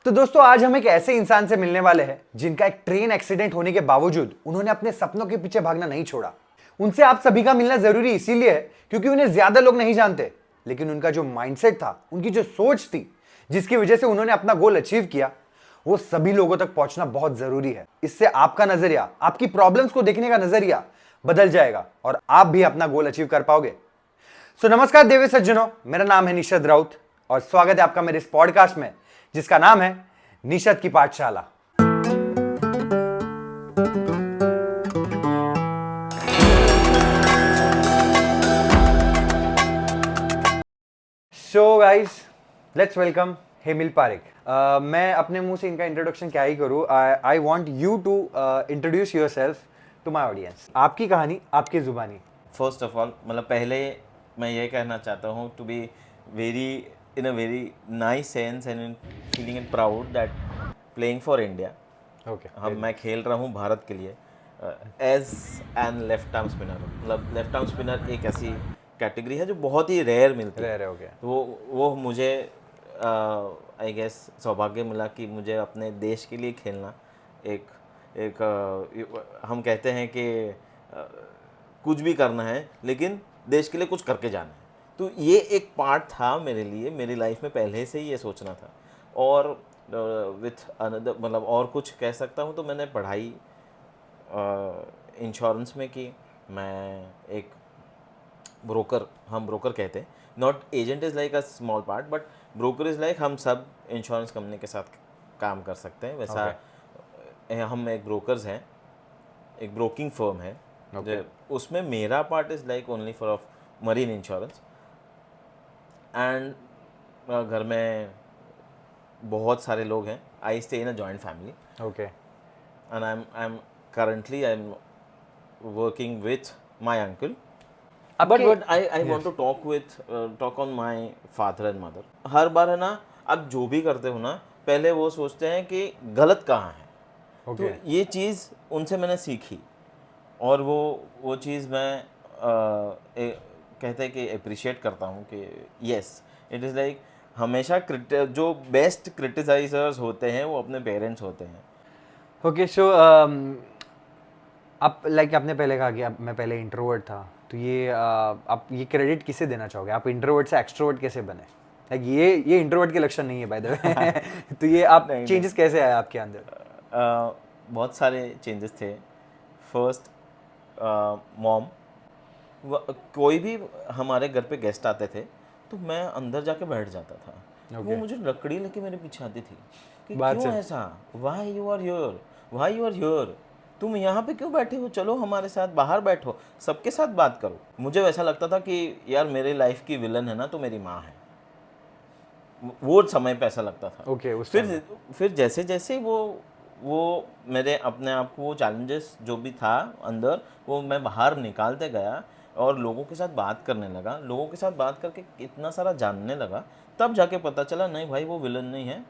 तो दोस्तों आज हम एक ऐसे इंसान से मिलने वाले हैं जिनका एक ट्रेन एक्सीडेंट होने के बावजूद उन्होंने अपने सपनों के पीछे भागना नहीं छोड़ा। उनसे आप सभी का मिलना जरूरी इसीलिए है क्योंकि उन्हें ज्यादा लोग नहीं जानते, लेकिन उनका जो माइंडसेट था, उनकी जो सोच थी, जिसकी वजह से उन्होंने अपना गोल अचीव किया, वो सभी लोगों तक पहुंचना बहुत जरूरी है। इससे आपका नजरिया, आपकी प्रॉब्लम्स को देखने का नजरिया बदल जाएगा और आप भी अपना गोल अचीव कर पाओगे। नमस्कार देवी सज्जनों, मेरा नाम है निशद राउत और स्वागत है आपका मेरे इस पॉडकास्ट में जिसका नाम है निशद की पाठशाला। So guys, let's welcome Hemil Parekh. मैं अपने मुंह से इनका इंट्रोडक्शन क्या ही करूं। I want you to introduce yourself to my audience. आपकी कहानी, आपकी जुबानी। फर्स्ट ऑफ ऑल मतलब पहले मैं ये कहना चाहता हूँ to be very in a very nice sense and feeling it proud that playing for India. Okay, मैं खेल रहा हूँ भारत के लिए as an left arm spinner. मतलब लेफ्ट आर्म स्पिनर एक ऐसी कैटेगरी है जो बहुत ही रेयर मिलती है। हो गया। तो वो मुझे आई गेस सौभाग्य मिला कि मुझे अपने देश के लिए खेलना एक हम कहते हैं कि कुछ भी करना है लेकिन देश के लिए कुछ करके जाना है। तो ये एक पार्ट था मेरे लिए, मेरी लाइफ में पहले से ही ये सोचना था। और विथ अनदर मतलब और कुछ कह सकता हूँ तो मैंने पढ़ाई इंश्योरेंस में की। मैं एक ब्रोकर, हम ब्रोकर कहते हैं, not agent is like a small part but broker is like हम सब इंश्योरेंस कंपनी के साथ काम कर सकते हैं वैसा। हम एक ब्रोकर्स हैं, एक ब्रोकिंग फर्म है। उसमें मेरा part is like only for of marine insurance. And घर में बहुत सारे लोग हैं। I stay in a joint family. Okay. And I am currently I'm working with my uncle. But I want to talk on my father and mother. हर बार है ना, आप जो भी करते हो ना, पहले वो सोचते हैं कि गलत कहाँ है। तो ये चीज़ उनसे मैंने सीखी और वो चीज़ मैं कहते हैं कि अप्रिशिएट करता हूँ कि यस इट इज़ लाइक हमेशा जो बेस्ट क्रिटिसाइजर्स होते हैं वो अपने पेरेंट्स होते हैं। ओके, सो आप आपने पहले कहा कि मैं पहले इंट्रोवर्ट था, तो ये आप ये क्रेडिट किसे देना चाहोगे? आप इंट्रोवर्ट से एक्सट्रोवर्ट कैसे बने? ये इंट्रोवर्ट के लक्षण नहीं है बाय द वे। तो ये आप चेंजेस कैसे आए आपके अंदर? बहुत सारे चेंजेस थे। फर्स्ट मॉम, कोई भी हमारे घर पे गेस्ट आते थे तो मैं अंदर जाके बैठ जाता था। वो मुझे लकड़ी लेके मेरे पीछे आती थी कि क्यों ऐसा, व्हाई यू आर हियर, तुम यहाँ पे क्यों बैठे हो, चलो हमारे साथ बाहर बैठो, सबके साथ बात करो। मुझे वैसा लगता था कि यार मेरे लाइफ की विलन है ना तो मेरी माँ है। वो समय पे ऐसा लगता था। फिर जैसे जैसे वो मेरे अपने आप को वो चैलेंजेस जो भी था अंदर वो मैं बाहर निकालते गया और लोगों के साथ बात करने लगा। लोगों के साथ बात करके इतना सारा जानने लगा, तब जाके पता चला नहीं भाई वो विलन नहीं है,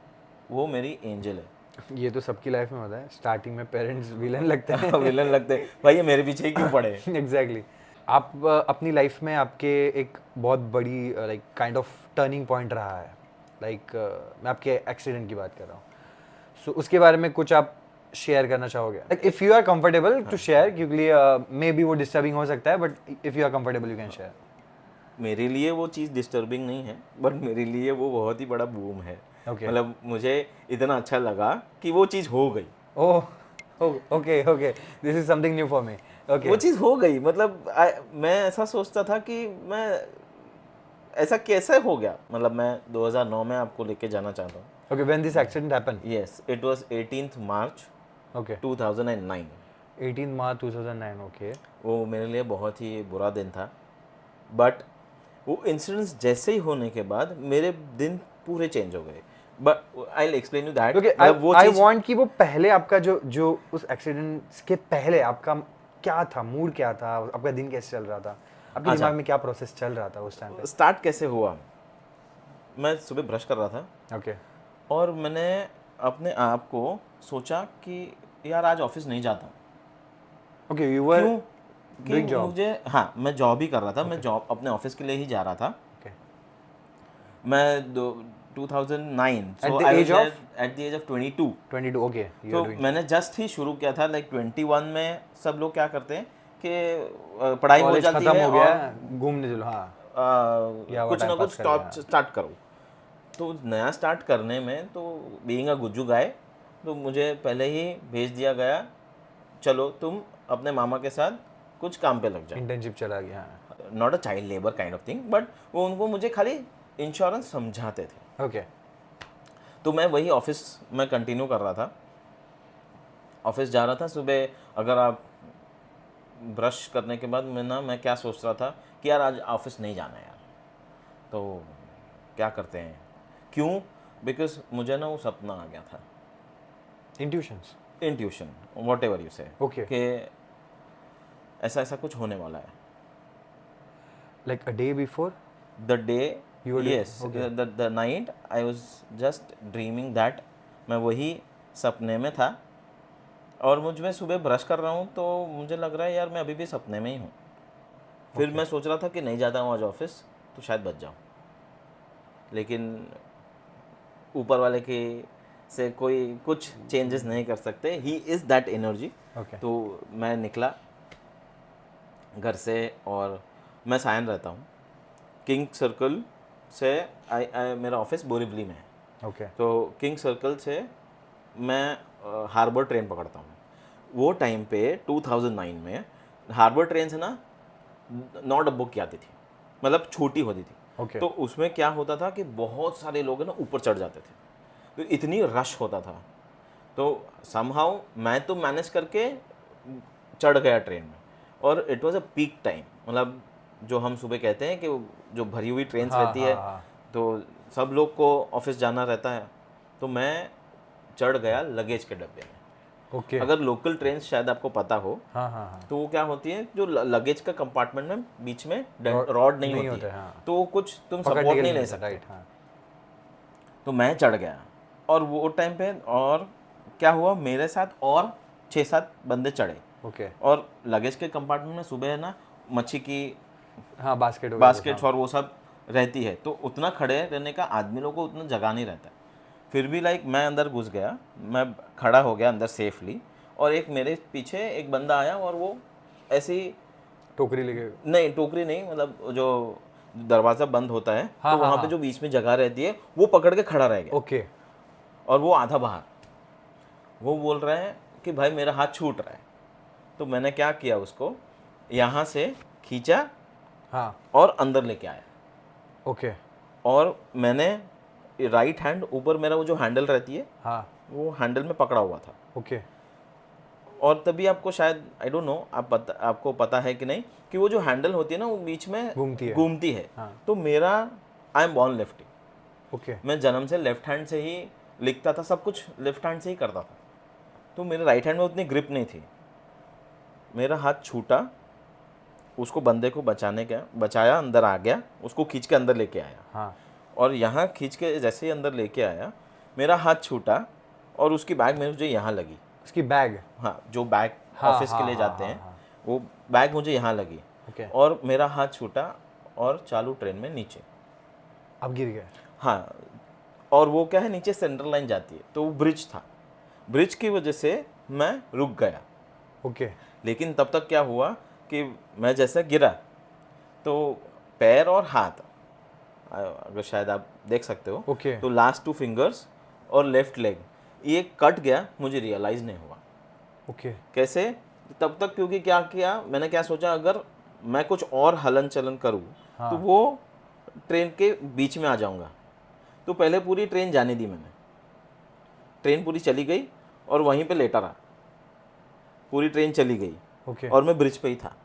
वो मेरी एंजल है। ये तो सबकी लाइफ में होता है, स्टार्टिंग में पेरेंट्स विलन लगते हैं। विलन लगते हैं, भाई ये मेरे पीछे ही क्यों पड़े। एग्जैक्टली। आप अपनी लाइफ में आपके एक बहुत बड़ी काइंड ऑफ टर्निंग पॉइंट रहा है। मैं आपके एक्सीडेंट की बात कर रहा हूँ। सो उसके बारे में कुछ आप शेयर करना चाहोगे? If you are comfortable to share, क्योंकि मे बी वो डिस्टर्बिंग हो सकता है, but if you are comfortable you can share. मेरे लिए वो चीज़ डिस्टर्बिंग नहीं है बट मेरे लिए वो बहुत ही बड़ा बूम है। मतलब मुझे इतना अच्छा लगा कि वो चीज़ हो गई। Oh, okay, this is something new for me. Okay, वो चीज़ हो गई। मतलब मैं ऐसा सोचता था कि मैं ऐसा कैसे हो गया। मतलब मैं 2009 में आपको लेके जाना चाहता हूँ। Okay, when this accident happened? Yes, it was 18th March 2009। 18 March 2009। Okay. वो मेरे लिए बहुत ही बुरा दिन था बट वो इंसिडेंट्स जैसे ही होने के बाद मेरे दिन पूरे चेंज हो गए। But I will explain you that. I want कि वो पहले आपका जो उस एक्सीडेंट के पहले आपका क्या था, मूड क्या था, आपका दिन कैसे चल रहा था, आपके दिमाग में क्या प्रोसेस चल रहा था उस टाइम पे? स्टार्ट कैसे हुआ, मैं सुबह ब्रश कर रहा था। ओके। और मैंने अपने आप को सोचा कि यार आज ऑफिस नहीं जाता। Okay, you were doing job? मुझे, हाँ, मैं जॉब ही कर रहा था। मैं जॉब अपने ऑफिस के लिए ही जा रहा था। ओके। मैं 2009. At So the I age was of? at the age of 22. 22, okay. You तो are doing मैंने जस्ट ही शुरू किया था, लाइक 21 में सब लोग क्या करते हैं कि पढ़ाई हो कॉलेज जाती खत्म है हो गया और है, घूमने चलो, हाँ या वो कुछ ना टाइम कुछ पास कर लिया। स्टार्ट करो। तो नया स्टार्ट करने में तो बीइंग अ गुज्जू गाय, तो मुझे पहले ही भेज दिया गया, चलो तुम अपने मामा के साथ कुछ काम पे लग जाओ। इंटर्नशिप चला गया, हाँ not a child labour kind of thing, but वो उनको मुझे खाली इंश्योरेंस समझाते थे। ओके। तो मैं वही ऑफिस में कंटिन्यू कर रहा था, ऑफिस जा रहा था सुबह। अगर आप ब्रश करने के बाद मैं क्या सोच रहा था कि यार आज ऑफिस नहीं जाना यार, तो क्या करते हैं, क्यों? बिकॉज मुझे ना वो सपना आ गया था, intuitions. Intuition, what ever you से, Okay. कि ऐसा ऐसा कुछ होने वाला है। Like a day before? The day, You were doing- yes, okay. The night I was just dreaming that, मैं वही सपने में था। और मुझ में सुबह ब्रश कर रहा हूँ तो मुझे लग रहा है यार मैं अभी भी सपने में ही हूँ। फिर मैं सोच रहा था कि नहीं जाता हूँ आज ऑफिस तो शायद बच जाऊँ, लेकिन ऊपर वाले के से कोई कुछ चेंजेस नहीं कर सकते, he is that energy. Okay. तो मैं निकला घर से, और मैं सायन रहता हूँ, किंग सर्कल से मेरा ऑफिस बोरीवली में है। Okay. तो किंग सर्कल से मैं हार्बर ट्रेन पकड़ता हूँ। वो टाइम पे 2009 में हार्बर ट्रेन से ना 9 डब्बों की आती थी, मतलब छोटी होती थी। Okay. तो उसमें क्या होता था कि बहुत सारे लोग ना ऊपर चढ़ जाते थे, तो इतनी रश होता था। तो समहाउ मैं तो मैनेज करके चढ़ गया ट्रेन में, और it was a peak time, मतलब जो हम सुबह कहते हैं कि जो भरी हुई ट्रेन हाँ, रहती है, हाँ, हाँ। तो सब लोग को ऑफिस जाना रहता है। तो मैं चढ़ गया लगेज के डब्बे में। Okay. अगर लोकल ट्रेन शायद आपको पता हो, हाँ हाँ हाँ। तो वो क्या होती है, जो लगेज का कंपार्टमेंट में बीच में Rod रॉड नहीं नहीं होती होता है, है, हाँ। तो कुछ तुम पकड़ने सपोर्ट के नहीं लिए ले होता, सकते। राइट, हाँ। तो मैं चढ़ गया, और वो टाइम पे और क्या हुआ, मेरे साथ और 6-7 बंदे चढ़े। Okay. और लगेज के कंपार्टमेंट में सुबह है ना मच्छी की हाँ, बास्केट वगैरह बास्केट्स और वो सब रहती है, तो उतना खड़े रहने का आदमी लोगों को उतना जगह नहीं रहता है। फिर भी लाइक मैं अंदर घुस गया, मैं खड़ा हो गया अंदर सेफली, और एक मेरे पीछे एक बंदा आया, और वो ऐसे ही, टोकरी लेके। नहीं टोकरी नहीं, मतलब जो दरवाज़ा बंद होता है हाँ, तो हाँ, वहाँ पे हाँ। जो बीच में जगह रहती है वो पकड़ के खड़ा रह गया, ओके। और वो आधा बाहर। वो बोल रहे हैं कि भाई मेरा हाथ छूट रहा है। तो मैंने क्या किया, उसको यहाँ से खींचा हाँ। और अंदर लेके आया, ओके। और मैंने राइट हैंड ऊपर, मेरा वो जो हैंडल रहती है हाँ। वो हैंडल में पकड़ा हुआ था। ओके। और तभी आपको शायद, आई डोंट नो, आपको पता है कि नहीं, कि वो जो हैंडल होती है ना वो बीच में घूमती है। हाँ। तो मेरा, I am born lefty, okay. मैं जन्म से लेफ्ट हैंड से ही लिखता था, सब कुछ लेफ्ट हैंड से ही करता था। तो मेरे राइट हैंड में उतनी ग्रिप नहीं थी, मेरा हाथ छूटा, उसको बंदे को बचाया, अंदर आ गया, उसको खींच के अंदर लेके आया। हाँ। और यहाँ खींच के जैसे ही अंदर लेके आया, मेरा हाथ छूटा, और उसकी बैग मुझे यहाँ लगी। उसकी बैग? हाँ, जो बैग हाँ, ऑफिस के हाँ, लिए हाँ, जाते हाँ, हैं, हाँ। वो बैग मुझे यहाँ लगी। ओके। और मेरा हाथ छूटा, और चालू ट्रेन में नीचे। अब गिर गया? हाँ, और वो क्या है, नीचे सेंट्रल लाइन जाती है, तो वो ब्रिज था, ब्रिज की वजह से मैं रुक गया। ओके। लेकिन तब तक क्या हुआ कि मैं जैसे गिरा, तो पैर और हाथ, अगर शायद आप देख सकते हो, ओके। तो लास्ट 2 फिंगर्स और लेफ्ट लेग ये कट गया, मुझे रियलाइज़ नहीं हुआ। ओके। कैसे? तब तक, क्योंकि क्या किया मैंने, क्या सोचा, अगर मैं कुछ और हलन चलन करूँ हाँ। तो वो ट्रेन के बीच में आ जाऊँगा। तो पहले पूरी ट्रेन जाने दी मैंने, ट्रेन पूरी चली गई, और वहीं पे लेटा रहा, पूरी ट्रेन चली गई, ओके। और मैं ब्रिज पे ही था।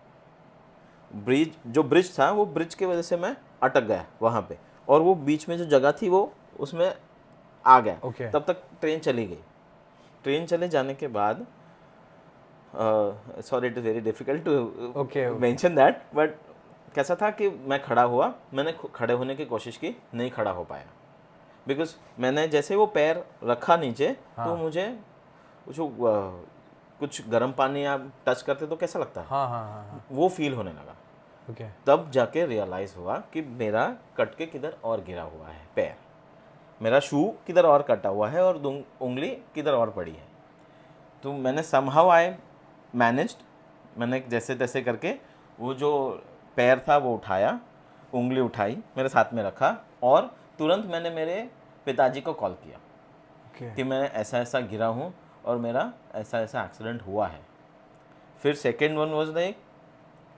जो ब्रिज था, वो ब्रिज की वजह से मैं अटक गया वहाँ पे, और वो बीच में जो जगह थी वो उसमें आ गया। ओके। तब तक ट्रेन चली गई। ट्रेन चले जाने के बाद, sorry it is very difficult to mention that, but कैसा था कि मैं खड़ा हुआ, मैंने खड़े होने की कोशिश की, नहीं खड़ा हो पाया, बिकॉज मैंने जैसे वो पैर रखा नीचे, तो मुझे जो कुछ गर्म पानी आप टच करते तो कैसा लगता है, हाँ हाँ हाँ हाँ। वो फील होने लगा। तब जाके रियलाइज़ हुआ कि मेरा कट के किधर और गिरा हुआ है पैर। मेरा शू किधर और कटा हुआ है और उंगली किधर और पड़ी है। तो मैंने समहाउ आई मैनेज्ड, मैंने जैसे तैसे करके वो जो पैर था वो उठाया, उंगली उठाई, मेरे साथ में रखा और तुरंत मैंने मेरे पिताजी को कॉल किया ओके कि मैं ऐसा ऐसा गिरा हूँ और मेरा ऐसा ऐसा एक्सीडेंट हुआ है। फिर सेकेंड वन वाज लाइक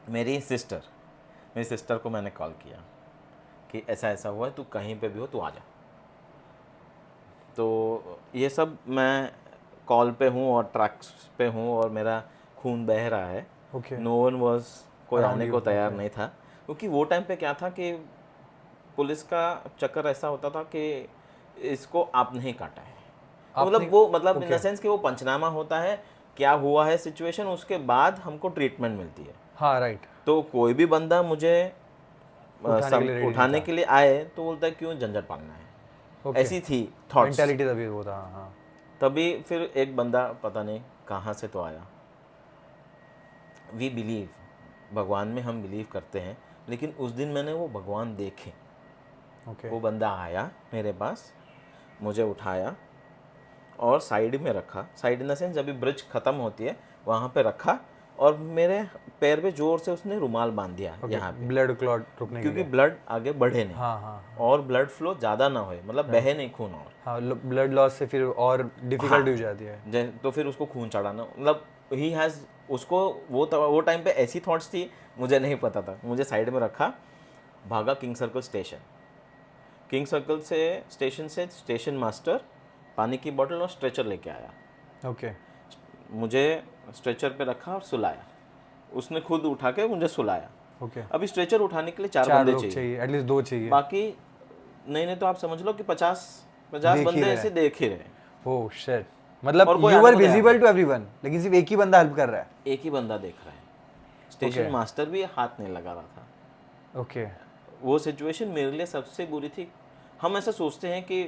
मेरी सिस्टर को मैंने कॉल किया कि ऐसा ऐसा हुआ है, तू कहीं पे भी हो तू आ जा। तो ये सब मैं कॉल पे हूँ और ट्रैक्स पे हूँ और मेरा खून बह रहा है। ओके नो वन वाज, कोई Around आने you, को तैयार okay. नहीं था, क्योंकि वो टाइम पे क्या था कि पुलिस का चक्कर ऐसा होता था कि इसको आपने ही काटा है। तो आपने मतलब वो मतलब इन द okay. सेंस कि वो पंचनामा होता है, क्या हुआ है सिचुएशन, उसके बाद हमको ट्रीटमेंट मिलती है। हाँ राइट, तो कोई भी बंदा मुझे उठाने के लिए ready नहीं उठाने था। के लिए आए तो बोलता है क्यों झंझट पालना है। ओके ऐसी थी थॉट्स। मेंटालिटी तभी वो था। हाँ तभी फिर एक बंदा पता नहीं कहाँ से तो आया। वी बिलीव, भगवान में हम बिलीव करते हैं, लेकिन उस दिन मैंने वो भगवान देखे। ओके वो बंदा आया मेरे पास, मुझे उठाया और साइड में रखा, साइड इन द सेंस जब भी ब्रिज ख़त्म होती है वहाँ पे रखा और मेरे पैर पे जोर से उसने रुमाल बांध दिया यहाँ पे, ब्लड क्लॉट रुकने के क्योंकि लिए। ब्लड आगे बढ़े नहीं हाँ हाँ और ब्लड फ्लो ज़्यादा ना होए, मतलब बहे नहीं खून और। हाँ, ब्लड लॉस से फिर और डिफिकल्टी हो जाती है। तो फिर उसको खून चढ़ाना, मतलब ही हैज़ उसको वो टाइम पे ऐसी थॉट्स थी, मुझे नहीं पता था। मुझे साइड में रखा, भागा king Circle station, king circle से स्टेशन मास्टर पानी की बोतल और स्ट्रेचर लेके आया। ओके मुझे स्ट्रेचर पे रखा और सुलाया, उसने खुद उठा के मुझे सुलाया। ओके अभी स्ट्रेचर उठाने के लिए चार चार बंदे लोग चाहिए, चाहिए, एटलीस्ट 2 चाहिए। बाकी नहीं तो आप समझ लो कि 50 देख ही बंदे रहे ऐसे देख ही रहे। ओह शिट, मतलब और कोई यू आने आर को तैयार विजिबल नहीं। टू एवरीवन, लेकिन सिर्फ एक ही बंदा हेल्प कर रहा है। एक ही बंदा देख रहा है, स्टेशन Okay. मास्टर भी हाथ नहीं लगा रहा था। ओके वो सिचुएशन मेरे लिए सबसे बुरी थी। हम ऐसा सोचते हैं कि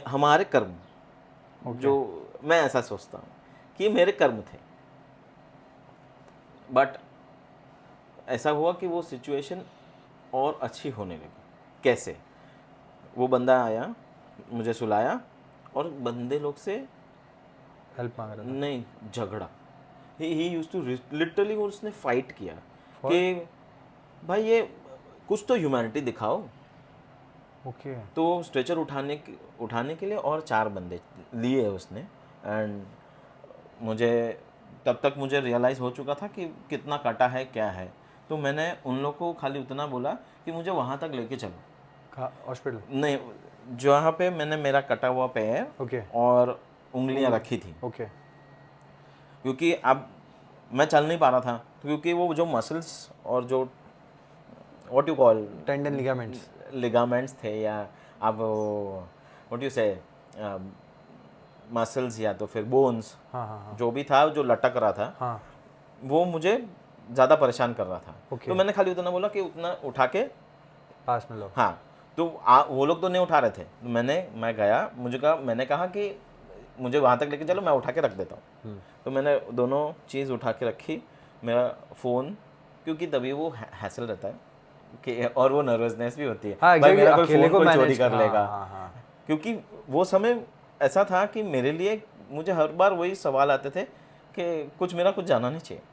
हमारे कर्म, जो मैं ऐसा सोचता हूँ कि ये मेरे कर्म थे, बट ऐसा हुआ कि वो सिचुएशन और अच्छी होने लगी। कैसे? वो बंदा आया, मुझे सुलाया और बंदे लोग से हेल्प मांग रहा नहीं झगड़ा, ही यूज्ड टू लिटरली, उसने फाइट किया For? कि भाई ये कुछ तो ह्यूमैनिटी दिखाओ। था। ओके तो स्ट्रेचर उठाने के लिए और 4 बंदे लिए उसने। एंड मुझे तब तक मुझे रियलाइज़ हो चुका था कि कितना कटा है क्या है। तो मैंने उन लोग को खाली उतना बोला कि मुझे वहाँ तक लेके चलो। कहाँ, हॉस्पिटल? नहीं, जहाँ पे मैंने मेरा कटा हुआ पैर ओके और उंगलियाँ रखी थी, ओके क्योंकि अब मैं चल नहीं पा रहा था, क्योंकि वो जो मसल्स और जो what you call tendon ligaments. Ligaments थे, या अब व्हाट यू से मसल्स या तो फिर बोन्स, हाँ हाँ हाँ जो भी था जो लटक रहा था, हाँ वो मुझे ज़्यादा परेशान कर रहा था। Okay. तो मैंने खाली उतना बोला कि उतना उठा के, पास में लो। हाँ। तो वो लोग तो नहीं उठा रहे थे, तो मैं गया, मैंने कहा कि मुझे वहाँ तक लेके चलो, मैं उठा के रख देता हूँ। तो मैंने दोनों चीज़ उठा के रखी, मेरा फ़ोन, क्योंकि तभी वो हैसल रहता है कि, और वो नर्वसनेस भी होती है, हाँ भाई exactly, मेरा कोई अकेले फ़ोन को कोई चोरी मैनेज कर हाँ, लेगा। हाँ हाँ क्योंकि वो समय ऐसा था कि मेरे लिए, मुझे हर बार वही सवाल आते थे कि मेरा कुछ जाना नहीं चाहिए।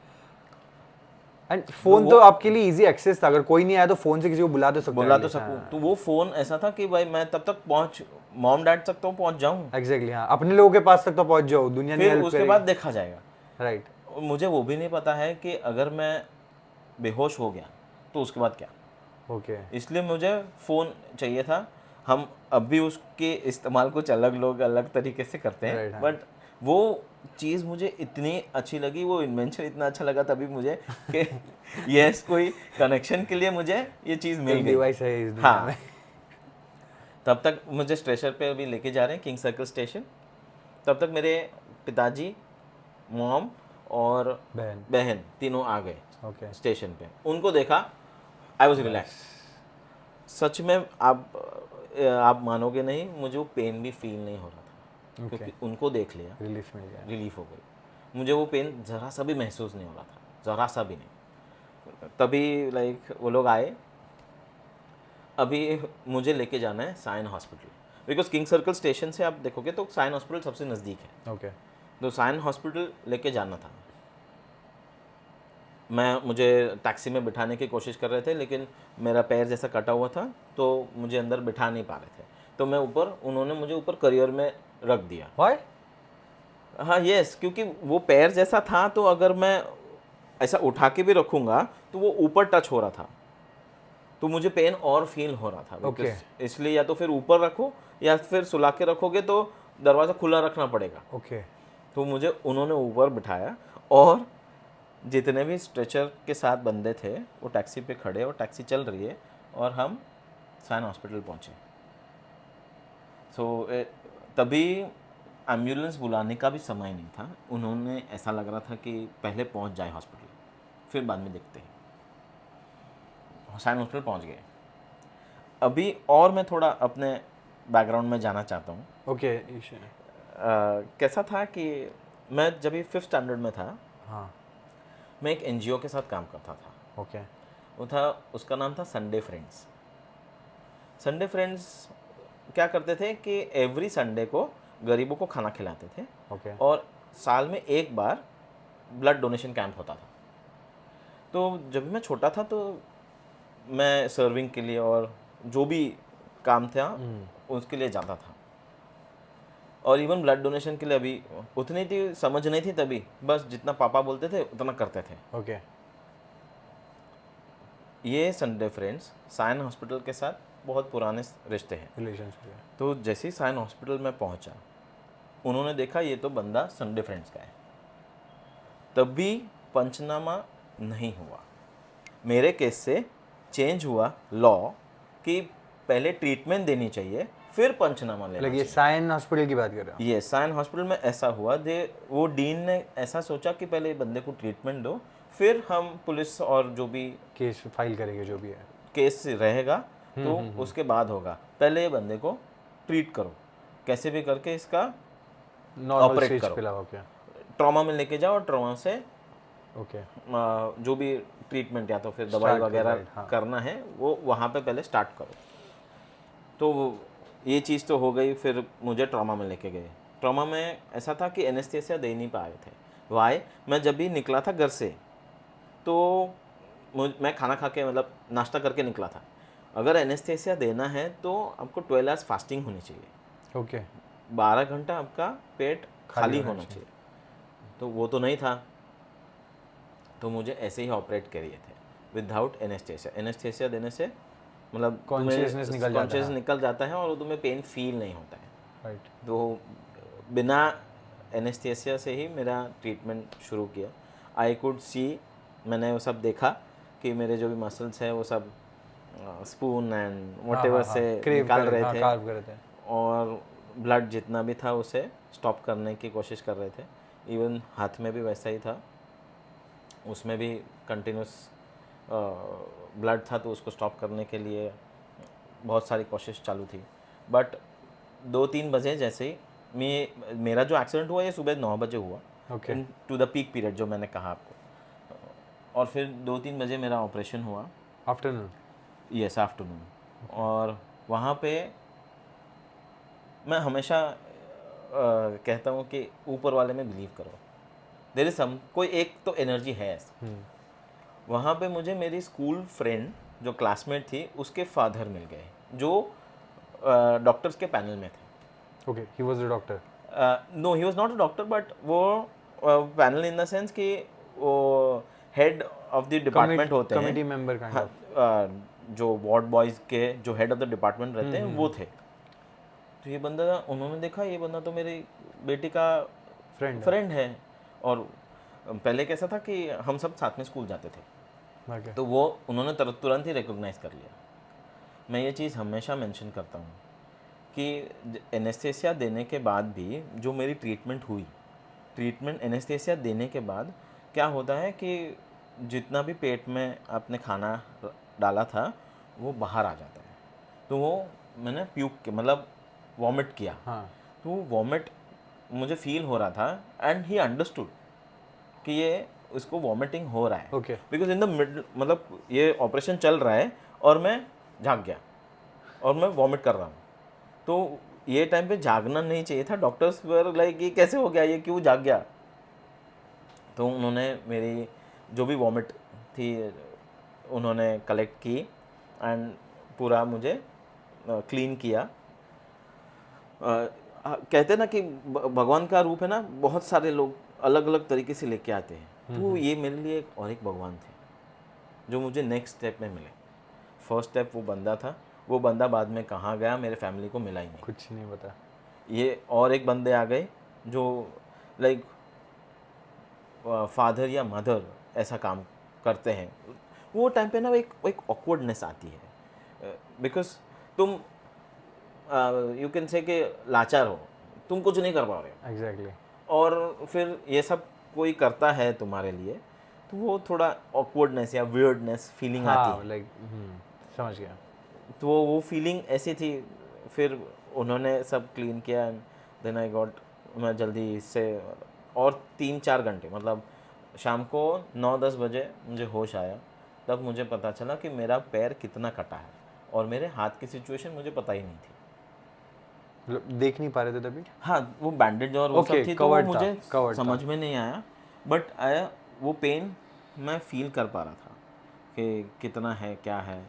एंड फोन तो आपके लिए इजी एक्सेस था, अगर कोई नहीं आया तो फोन से किसी को बुला तो सकते बुला तो सकूं, तो वो फ़ोन ऐसा था कि भाई मैं तब तक मॉम डैड तक तो पहुंच जाऊं, एग्जैक्टली हाँ, अपने लोगों के पास तक तो पहुंच जाओ, दुनिया नहीं फिर हेल्प उसके बाद देखा जाएगा। राइट और मुझे वो भी नहीं पता है कि अगर मैं बेहोश हो गया तो उसके बाद क्या। ओके इसलिए मुझे फ़ोन चाहिए था। हम अब भी उसके इस्तेमाल कुछ अलग लोग अलग तरीके से करते हैं, Right, हाँ। बट वो चीज़ मुझे इतनी अच्छी लगी, वो इन्वेंशन इतना अच्छा लगा तभी मुझे कि यस, कोई कनेक्शन के लिए मुझे ये चीज़ मिल एक गई। डिवाइस है इस दुनिया हाँ, में। तब तक मुझे स्ट्रेचर पे अभी लेके जा रहे हैं किंग सर्कल स्टेशन। तब तक मेरे पिताजी, मॉम और बहन तीनों आ गए ओके स्टेशन पे। उनको देखा, आई वॉज रिलैक्स। सच में आप मानोगे नहीं, मुझे वो पेन भी फील नहीं हो रहा था, ओके क्योंकि उनको देख लिया, रिलीफ मिल गया। रिलीफ हो गई। मुझे वो पेन ज़रा सा भी महसूस नहीं हो रहा था, ज़रा सा भी नहीं। तभी लाइक वो लोग आए, अभी मुझे लेके जाना है Sion hospital, because King Circle station से आप देखोगे तो साइन हॉस्पिटल सबसे नज़दीक है। ओके तो साइन हॉस्पिटल लेके जाना था। मुझे टैक्सी में बिठाने की कोशिश कर रहे थे, लेकिन मेरा पैर जैसा कटा हुआ था तो मुझे अंदर बिठा नहीं पा रहे थे। तो उन्होंने मुझे ऊपर करियर में रख दिया। व्हाई? हाँ यस, क्योंकि वो पैर जैसा था, तो अगर मैं ऐसा उठा के भी रखूँगा तो वो ऊपर टच हो रहा था, तो मुझे पेन और फील हो रहा था। Okay. इसलिए या तो फिर ऊपर रखो या फिर सुला के रखोगे तो दरवाज़ा खुला रखना पड़ेगा। ओके तो मुझे उन्होंने ऊपर बिठाया, और जितने भी स्ट्रेचर के साथ बंदे थे वो टैक्सी पे खड़े, और टैक्सी चल रही है और हम साइन हॉस्पिटल पहुँचे। तभी एम्बुलेंस बुलाने का भी समय नहीं था। उन्होंने ऐसा लग रहा था कि पहले पहुँच जाए हॉस्पिटल, फिर बाद में देखते हैं। साइन हॉस्पिटल पहुँच गए। अभी और मैं थोड़ा अपने बैकग्राउंड में जाना चाहता हूँ। ओके कैसा था कि मैं जब 5th स्टैंडर्ड में था, हाँ मैं एक एनजीओ के साथ काम करता था। ओके उसका नाम था संडे फ्रेंड्स। संडे फ्रेंड्स क्या करते थे कि एवरी संडे को गरीबों को खाना खिलाते थे, ओके और साल में एक बार ब्लड डोनेशन कैंप होता था। तो जब मैं छोटा था तो मैं सर्विंग के लिए और जो भी काम था उसके लिए जाता था, और इवन ब्लड डोनेशन के लिए अभी उतनी थी समझ नहीं थी तभी, बस जितना पापा बोलते थे उतना करते थे। ओके ये संडे फ्रेंड्स साइन हॉस्पिटल के साथ बहुत पुराने रिश्ते हैं। रिलेशनशिप तो जैसे ही साइन हॉस्पिटल में पहुंचा, उन्होंने देखा ये तो बंदा संडे फ्रेंड्स का है। तब भी पंचनामा नहीं हुआ। मेरे केस से चेंज हुआ लॉ कि पहले ट्रीटमेंट देनी चाहिए फिर पंचनामा लेना मतलब ये चाहिए। साइन हॉस्पिटल की बात कर रहे हो? ये साइन हॉस्पिटल में ऐसा हुआ, वो डीन ने ऐसा सोचा कि पहले बंदे को ट्रीटमेंट दो, फिर हम पुलिस और जो भी केस फाइल करेंगे जो भी है। केस रहेगा तो उसके बाद होगा। पहले ये बंदे को ट्रीट करो, कैसे भी करके इसका नॉर्मल ऑपरेट स्टेज करो, पे लाओ क्या? ट्रॉमा में लेके जाओ, और ट्रॉमा से ओके जो भी ट्रीटमेंट या तो फिर दवाई वगैरह हाँ। करना है वो वहाँ पे पहले स्टार्ट करो। तो ये चीज़ तो हो गई। फिर मुझे ट्रॉमा में लेके गए। ट्रॉमा में ऐसा था कि एनेस्थीसिया दे नहीं पाए थे। वाई, मैं जब भी निकला था घर से तो मैं खाना खा के मतलब नाश्ता करके निकला था। अगर एनेस्थीसिया देना है तो आपको 12 आवर्स फास्टिंग होनी चाहिए। ओके 12 घंटा आपका पेट खाली होना चाहिए। तो वो तो नहीं था, तो मुझे ऐसे ही ऑपरेट करिए थे विदाउट एनेस्थीसिया। एनेस्थीसिया देने से मतलब कॉन्शियसनेस निकल जाता है और तुम्हें पेन फील नहीं होता है। राइट। तो बिना एनेस्थीसिया से ही मेरा ट्रीटमेंट शुरू किया। आई कुड सी, मैंने वो सब देखा कि मेरे जो भी मसल्स हैं वो सब स्पून एंड व्हाटएवर से निकाल रहे थे, और ब्लड जितना भी था उसे स्टॉप करने की कोशिश कर रहे थे। इवन हाथ में भी वैसा ही था, उसमें भी कंटिन्यूस ब्लड था, तो उसको स्टॉप करने के लिए बहुत सारी कोशिश चालू थी। बट 2-3 बजे जैसे ही मेरा जो एक्सीडेंट हुआ ये सुबह 9 बजे हुआ, टू द पीक पीरियड जो मैंने कहा आपको। और फिर 2-3 बजे मेरा ऑपरेशन हुआ। आफ्टरनून? Yes, afternoon. और वहाँ पे मैं हमेशा कहता हूँ कि ऊपर वाले में बिलीव करो। देयर इज सम, कोई एक तो एनर्जी है ऐसा। वहाँ पे मुझे मेरी स्कूल फ्रेंड जो क्लासमेट थी उसके फादर मिल गए, जो डॉक्टर्स के पैनल में थे। Okay, he was a doctor? No, he was not a doctor, but वो पैनल इन द सेंस कि वो हेड ऑफ द डिपार्टमेंट होते हैं, कमिटी मेंबर काइंड ऑफ। जो वार्ड बॉयज़ के जो हेड ऑफ द डिपार्टमेंट रहते हैं वो थे। तो ये बंदा, उन्होंने देखा ये बंदा तो मेरी बेटी का फ्रेंड है। और पहले कैसा था कि हम सब साथ में स्कूल जाते थे, तो वो उन्होंने तुरंत ही रिकॉग्नाइज कर लिया। मैं ये चीज़ हमेशा मेंशन करता हूँ कि एनेस्थीसिया देने के बाद भी जो मेरी ट्रीटमेंट हुई, एनेस्थीसिया देने के बाद क्या होता है कि जितना भी पेट में आपने खाना डाला था वो बाहर आ जाता है। तो वो मैंने प्यूक के मतलब वॉमिट किया। हाँ। तो वॉमिट मुझे फील हो रहा था, एंड ही अंडरस्टूड कि ये उसको वॉमिटिंग हो रहा है। Okay. Because in the middle मतलब ये ऑपरेशन चल रहा है और मैं झाग गया। और मैं वॉमिट कर रहा हूँ। तो ये टाइम पे जागना नहीं चाहिए था। डॉक्टर्स वर लाइक ये कैसे हो गया, ये क्यों जाग गया। तो उन्होंने मेरी जो भी वॉमिट थी उन्होंने कलेक्ट की एंड पूरा मुझे क्लीन किया। कहते हैं ना कि भगवान का रूप है ना, बहुत सारे लोग अलग अलग तरीके से लेके आते हैं। तो ये मेरे लिए एक और एक भगवान थे जो मुझे नेक्स्ट स्टेप में मिले। फर्स्ट स्टेप वो बंदा था, वो बंदा बाद में कहाँ गया मेरे फैमिली को मिला ही नहीं। कुछ नहीं पता। ये और एक बंदे आ गए जो लाइक फादर या मदर ऐसा काम करते हैं। वो टाइम पे ना एक ऑकवर्डनेस आती है बिकॉज तुम यू कैन से कि लाचार हो, तुम कुछ नहीं कर पा रहे हो। एग्जैक्टली। और फिर ये सब कोई करता है तुम्हारे लिए तो वो थोड़ा ऑकवर्डनेस या वियर्डनेस फीलिंग आती हाँ है। लाइक समझ गया। तो वो फीलिंग ऐसी थी। फिर उन्होंने सब क्लीन किया एंड देन आई गॉट, मैं जल्दी से और 3-4 घंटे मतलब शाम को 9-10 बजे मुझे होश आया। तब मुझे पता चला कि मेरा पैर कितना कटा है और मेरे हाथ की सिचुएशन मुझे पता ही नहीं थी। मतलब देख नहीं पा रहे थे तभी? हाँ, वो बैंडेज और वो Okay, सब थी तो वो covered था, मुझे covered समझ था। में नहीं आया। बट आया वो पेन मैं फील कर पा रहा था कि कितना है क्या है।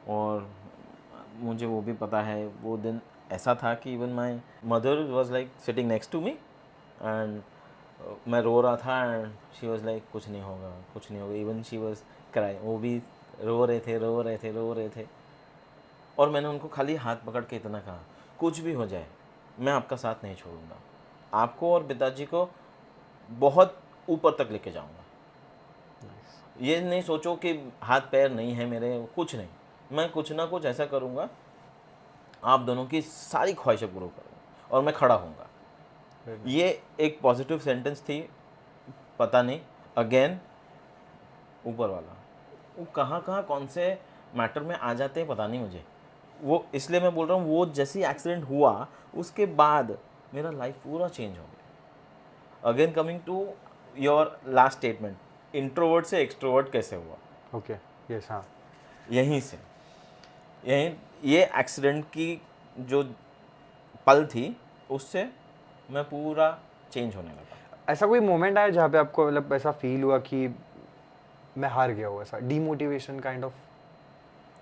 और मुझे वो भी पता है वो दिन ऐसा था कि even my mother was like sitting next to me and मैं रो रहा था एंड शी वॉज लाइक कुछ नहीं होगा, कुछ नहीं होगा। इवन शी वॉज क्राई, वो भी रो रहे थे रो रहे थे रो रहे थे। और मैंने उनको खाली हाथ पकड़ के इतना कहा, कुछ भी हो जाए मैं आपका साथ नहीं छोड़ूंगा, आपको और पिताजी को बहुत ऊपर तक लेके जाऊंगा। ये नहीं सोचो कि हाथ पैर नहीं है मेरे, कुछ नहीं, मैं कुछ ना कुछ ऐसा करूंगा आप दोनों की सारी ख्वाहिशें पूरी करूंगा और मैं खड़ा होऊंगा। ये एक पॉजिटिव सेंटेंस थी। पता नहीं अगेन ऊपर वाला वो कहाँ कहाँ कौन से मैटर में आ जाते हैं पता नहीं मुझे। वो इसलिए मैं बोल रहा हूँ वो जैसे एक्सीडेंट हुआ उसके बाद मेरा लाइफ पूरा चेंज हो गया। Again coming to your last statement, introvert से एक्सट्रोवर्ट कैसे हुआ? ओके, यस, हाँ। यहीं से, यहीं ये एक्सीडेंट की जो पल थी उससे मैं पूरा चेंज होने लगा। ऐसा कोई मोमेंट आया जहाँ पे आपको मतलब ऐसा फील हुआ कि मैं हार गया हूँ, ऐसा डीमोटिवेशन काइंड ऑफ?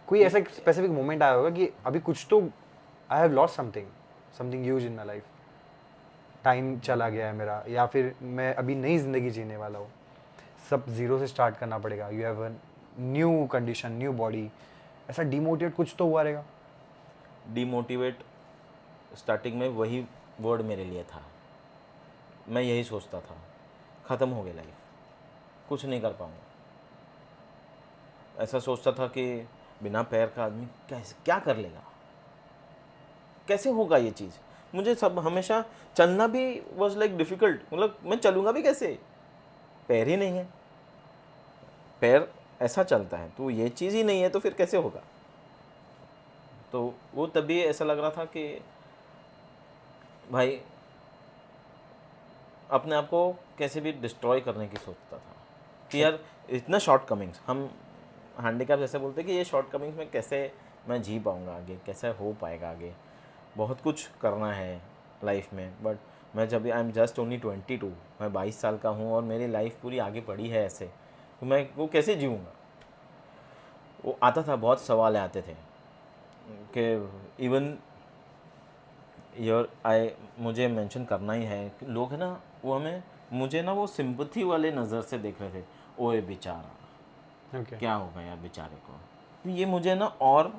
कोई ऐसा स्पेसिफिक मोमेंट आया होगा कि अभी कुछ तो I have lost something, something huge in my life, time चला गया है मेरा, या फिर मैं अभी नई ज़िंदगी जीने वाला हूँ, सब ज़ीरो से स्टार्ट करना पड़ेगा, you have a new condition, new body, ऐसा डीमोटिवेट कुछ तो हुआ रहेगा? डीमोटिवेट स्टार्टिंग में वही वर्ड मेरे लिए था। मैं यही सोचता था ख़त्म हो गई लाइफ, कुछ नहीं कर पाऊँगा। ऐसा सोचता था कि बिना पैर का आदमी कैसे क्या कर लेगा, कैसे होगा ये चीज़। मुझे सब हमेशा चलना भी वॉज लाइक डिफ़िकल्ट, मतलब मैं चलूँगा भी कैसे, पैर ही नहीं है। पैर ऐसा चलता है तो ये चीज़ ही नहीं है तो फिर कैसे होगा। तो वो तभी ऐसा लग रहा था कि भाई अपने आप को कैसे भी डिस्ट्रॉय करने की सोचता था कि यार इतना शॉर्ट कमिंग्स, हम हैंडीकैप जैसे बोलते हैं कि ये शॉर्ट कमिंग्स में कैसे मैं जी पाऊँगा आगे, कैसे हो पाएगा आगे, बहुत कुछ करना है लाइफ में। बट मैं जब आई एम जस्ट ओनली 22, मैं 22 साल का हूँ और मेरी लाइफ पूरी आगे पड़ी है ऐसे, तो मैं वो कैसे जीऊँगा। वो आता था, बहुत सवाल आते थे कि इवन योर आई मुझे मेंशन करना ही है कि लोग है ना वो हमें मुझे ना वो सिंपथी वाले नज़र से देख रहे थे, ओए बेचारा ओके, क्या हो गया बेचारे को। तो ये मुझे ना और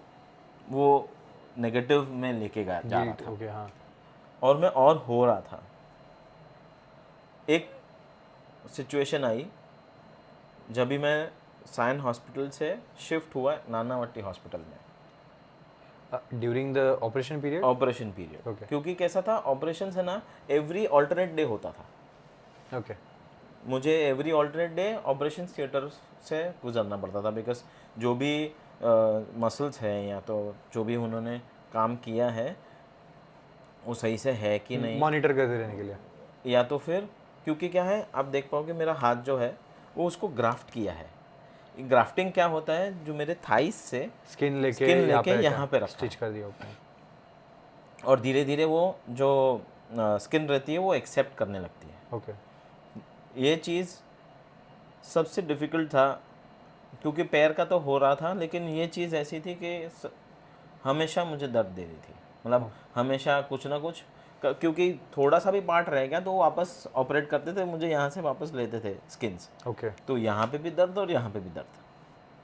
वो नेगेटिव में लेके गया जा रहा था ओके, हाँ। और मैं और हो रहा था। एक सिचुएशन आई जब भी मैं साइन हॉस्पिटल से शिफ्ट हुआ नानावटी हॉस्पिटल में during the operation period? Operation period. Okay. क्योंकि कैसा था ऑपरेशन है ना, एवरी ऑल्टरनेट डे होता था। ओके, मुझे every alternate day operation theatre से गुजरना पड़ता था बिकॉज जो भी मसल्स हैं या तो जो भी उन्होंने काम किया है वो सही से है कि नहीं, मॉनिटर करते रहने के लिए। या तो फिर क्योंकि क्या है आप देख पाओगे मेरा हाथ जो है वो उसको ग्राफ्ट किया है, ग्राफ्टिंग क्या होता है, जो मेरे थाइस से स्किन लेके यहाँ पे रखा स्टिच कर दिया ऊपर। और धीरे धीरे वो जो स्किन रहती है वो एक्सेप्ट करने लगती है। ओके। ये चीज़ सबसे डिफ़िकल्ट था, क्योंकि पैर का तो हो रहा था, लेकिन ये चीज़ ऐसी थी कि हमेशा मुझे दर्द दे रही थी। मतलब हमेशा कुछ ना कुछ, क्योंकि थोड़ा सा भी पार्ट रह गया तो वो वापस ऑपरेट करते थे, मुझे यहाँ से वापस लेते थे स्किन्स। ओके। तो यहाँ पे भी दर्द और यहाँ पे भी दर्द,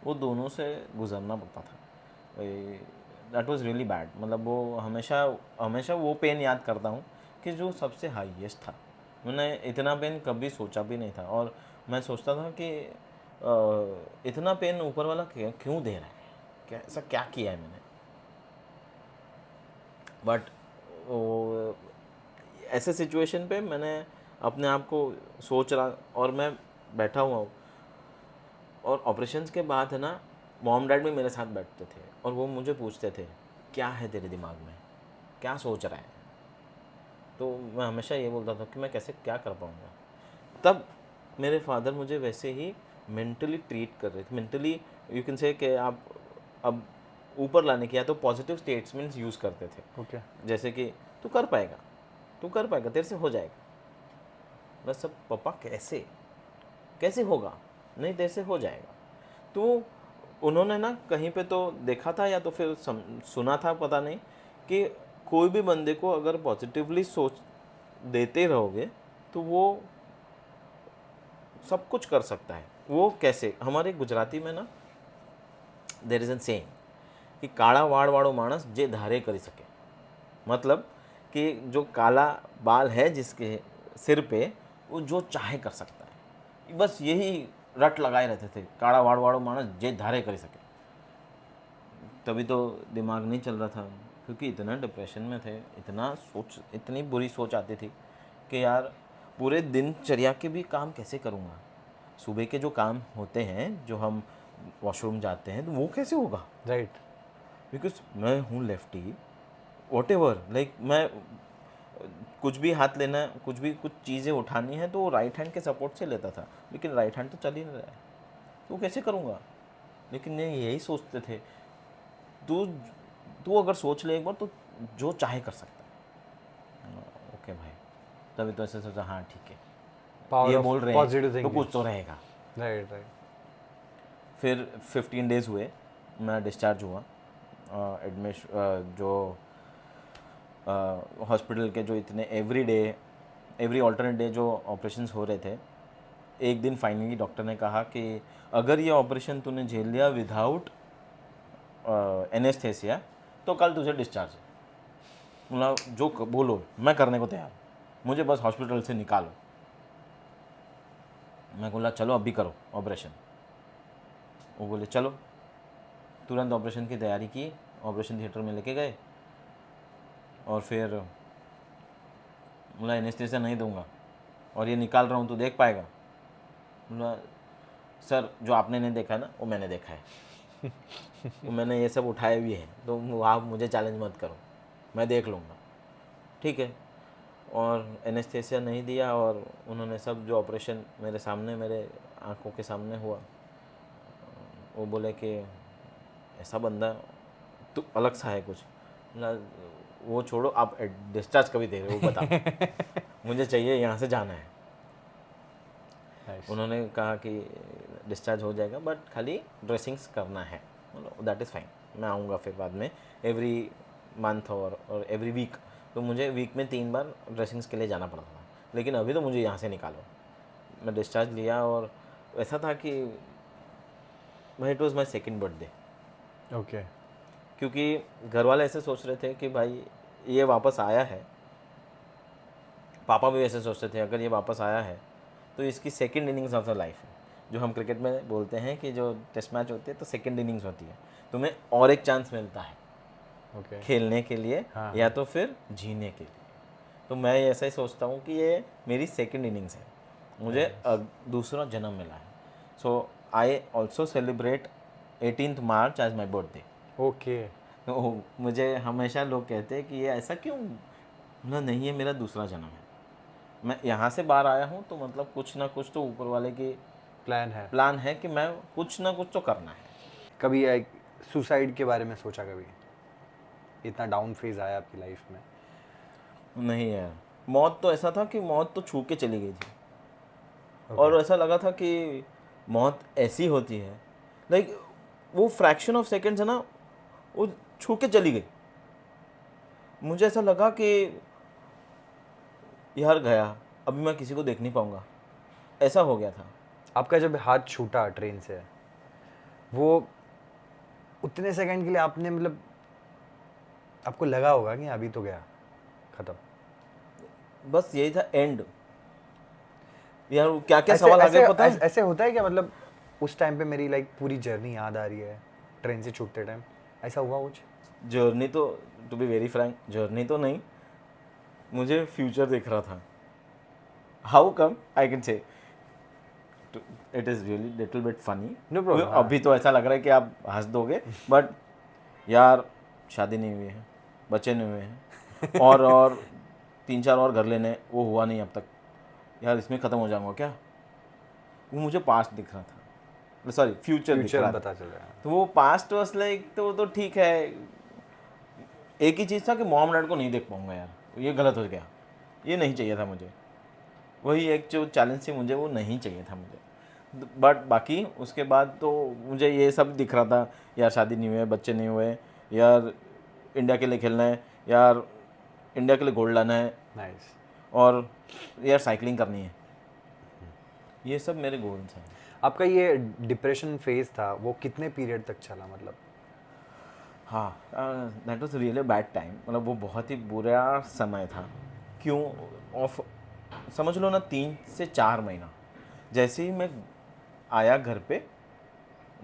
वो दोनों से गुजरना पड़ता था। That was really bad. मतलब वो हमेशा हमेशा वो पेन याद करता हूँ कि जो सबसे हाईएस्ट था। मैंने इतना पेन कभी सोचा भी नहीं था, और मैं सोचता था कि इतना पेन ऊपर वाला क्यों दे रहा है, क्या ऐसा क्या किया है मैंने। बट ऐसे सिचुएशन पे मैंने अपने आप को सोच रहा, और मैं बैठा हुआ हूँ, और ऑपरेशंस के बाद है ना, मॉम डैड भी मेरे साथ बैठते थे और वो मुझे पूछते थे क्या है तेरे दिमाग में, क्या सोच रहा है। तो मैं हमेशा ये बोलता था कि मैं कैसे क्या कर पाऊँगा। तब मेरे फादर मुझे वैसे ही मेंटली ट्रीट कर रहे थे, मेंटली यू कैन से कि आप अब ऊपर लाने की या तो पॉजिटिव स्टेटमेंट्स यूज़ करते थे। ओके। जैसे कि तू कर पाएगा, तू कर पाएगा, तेरे से हो जाएगा। बस सब पापा कैसे कैसे होगा, नहीं तेरे से हो जाएगा। तो उन्होंने ना कहीं पे तो देखा था या तो फिर सुना था, पता नहीं, कि कोई भी बंदे को अगर पॉजिटिवली सोच देते रहोगे तो वो सब कुछ कर सकता है। वो कैसे, हमारे गुजराती में ना देयर इज एन सेइंग कि काड़ा वाड़ वाड़ो मानस जे धारे करी सके। मतलब कि जो काला बाल है जिसके सिर पे, वो जो चाहे कर सकता है। बस यही रट लगाए रहते थे, काड़ा वाड़ वाड़ो मानस जे धारे करी सके। तभी तो दिमाग नहीं चल रहा था, क्योंकि इतना डिप्रेशन में थे, इतनी बुरी सोच आती थी कि यार पूरे दिनचर्या के भी काम कैसे करूँगा। सुबह के जो काम होते हैं, जो हम वॉशरूम जाते हैं, तो वो कैसे होगा, राइट। बिकॉज मैं हूँ लेफ्टी। वॉट एवर, लाइक मैं कुछ भी हाथ लेना, कुछ चीज़ें उठानी है तो राइट हैंड के सपोर्ट से लेता था, लेकिन राइट हैंड तो चल ही नहीं रहा है, तो कैसे करूँगा। लेकिन ये यही सोचते थे, तू तू अगर सोच ले एक बार तो जो चाहे कर सकता है। ओके भाई, तभी तो ऐसे सोचा, हाँ ठीक है, पावर ये ऑफ बोल रहे पॉजिटिव हैं तो थिंकिंग। कुछ तो रहेगा। Right right. फिर 15 डेज़ हुए, मैं डिस्चार्ज हुआ। जो हॉस्पिटल के जो इतने एवरी ऑल्टरनेट डे जो ऑपरेशंस हो रहे थे, एक दिन फाइनली डॉक्टर ने कहा कि अगर ये ऑपरेशन तूने झेल लिया विदाउट एनेस्थेसिया तो कल तुझे डिस्चार्ज है। मतलब जो बोलो मैं करने को तैयार हूँ, मुझे बस हॉस्पिटल से निकालो। मैं बोला चलो अभी करो ऑपरेशन। वो बोले चलो। तुरंत ऑपरेशन की तैयारी की, ऑपरेशन थिएटर में लेके गए, और फिर बोला एनेस्थेसिया नहीं दूंगा और ये निकाल रहा हूँ तो देख पाएगा। बोला सर जो आपने नहीं देखा ना वो मैंने देखा है। वो मैंने ये सब उठाए भी है, तो आप मुझे चैलेंज मत करो, मैं देख लूँगा। ठीक है। और एनेस्थेसिया नहीं दिया, और उन्होंने सब जो ऑपरेशन मेरे सामने, मेरे आंखों के सामने हुआ। वो बोले कि ऐसा बंदा तो अलग सा है कुछ। वो छोड़ो, आप डिस्चार्ज कभी दे रहे हो बताओ। मुझे चाहिए, यहाँ से जाना है। Nice. उन्होंने कहा कि डिस्चार्ज हो जाएगा, बट खाली ड्रेसिंग्स करना है। दैट इज़ फाइन, मैं आऊँगा फिर बाद में एवरी मंथ और एवरी वीक। तो मुझे वीक में 3 बार ड्रेसिंग्स के लिए जाना पड़ता था, लेकिन अभी तो मुझे यहाँ से निकालो। मैं डिस्चार्ज लिया, और ऐसा था कि भाई it was my second birthday. Okay. क्योंकि घर वाले ऐसे सोच रहे थे कि भाई ये वापस आया है, पापा भी ऐसे सोचते थे अगर ये वापस आया है तो इसकी second innings of the life है। जो हम क्रिकेट में बोलते हैं कि जो टेस्ट मैच होते हैं तो सेकंड इनिंग्स होती है, तुम्हें और एक चांस मिलता है ओके। खेलने के लिए, हाँ, या तो फिर जीने के लिए। तो मैं ऐसा ही सोचता हूँ कि ये मेरी सेकंड इनिंग्स है, मुझे दूसरा जन्म मिला है। So I also celebrate 18th March as my birthday. Okay. तो मुझे हमेशा लोग कहते हैं कि ये ऐसा क्यों, ना नहीं, ये मेरा दूसरा जन्म है। मैं यहाँ से बाहर आया हूँ तो मतलब कुछ ना कुछ तो ऊपर वाले की प्लान है कि मैं कुछ ना कुछ तो करना है। कभी एक सुसाइड के बारे में सोचा कभी? इतना डाउन फेज आया आपकी लाइफ में? नहीं यार, मौत तो ऐसा था कि मौत तो छू के चली गई थी। और ऐसा लगा था कि मौत ऐसी होती है, लाइक वो फ्रैक्शन ऑफ सेकेंड्स है ना, वो छू के चली गई। मुझे ऐसा लगा कि यार गया, अभी मैं किसी को देख नहीं पाऊंगा, ऐसा हो गया था। आपका जब हाथ छूटा ट्रेन से, वो उतने सेकंड के लिए आपने मतलब आपको लगा होगा कि अभी तो गया, खत्म? बस यही था एंड। यार क्या क्या ऐसे सवाल आ ऐसे गए पता है? ऐसे होता है क्या, मतलब उस टाइम पे मेरी लाइक पूरी जर्नी याद आ रही है ट्रेन से छूटते टाइम, ऐसा हुआ कुछ? जर्नी तो, to be very frank, journey तो नहीं, मुझे फ्यूचर दिख रहा था। How come I can say it is really little bit funny. No problem, हाँ। अभी तो ऐसा लग रहा है कि आप हंस दोगे, बट यार शादी नहीं हुई है, बच्चे नहीं हुए हैं, और 3-4 और घर लेने, वो हुआ नहीं अब तक। यार इसमें ख़त्म हो जाऊंगा क्या? वो मुझे पास्ट दिख रहा था, सॉरी फ्यूचर दिख फ्यूचर रहा था। पता चल रहा है। तो वो पास्ट वाज लाइक, तो ठीक है। एक ही चीज़ था कि मॉम डैड को नहीं देख पाऊंगा यार, ये गलत हो गया, ये नहीं चाहिए था मुझे। वही एक जो चैलेंज थी मुझे, वो नहीं चाहिए था मुझे। बट बाकी उसके बाद तो मुझे ये सब दिख रहा था, यार शादी नहीं हुए, बच्चे नहीं हुए, यार इंडिया के लिए खेलना है, यार इंडिया के लिए गोल्ड लाना है, नाइस। और यार साइकिलिंग करनी है। ये सब मेरे गोल्स हैं। आपका ये डिप्रेशन फेज था वो कितने पीरियड तक चला, मतलब? हाँ, that was really bad time, मतलब वो बहुत ही बुरा समय था। क्यों? ऑफ समझ लो ना, 3 से 4 महीना। जैसे ही मैं आया घर पे,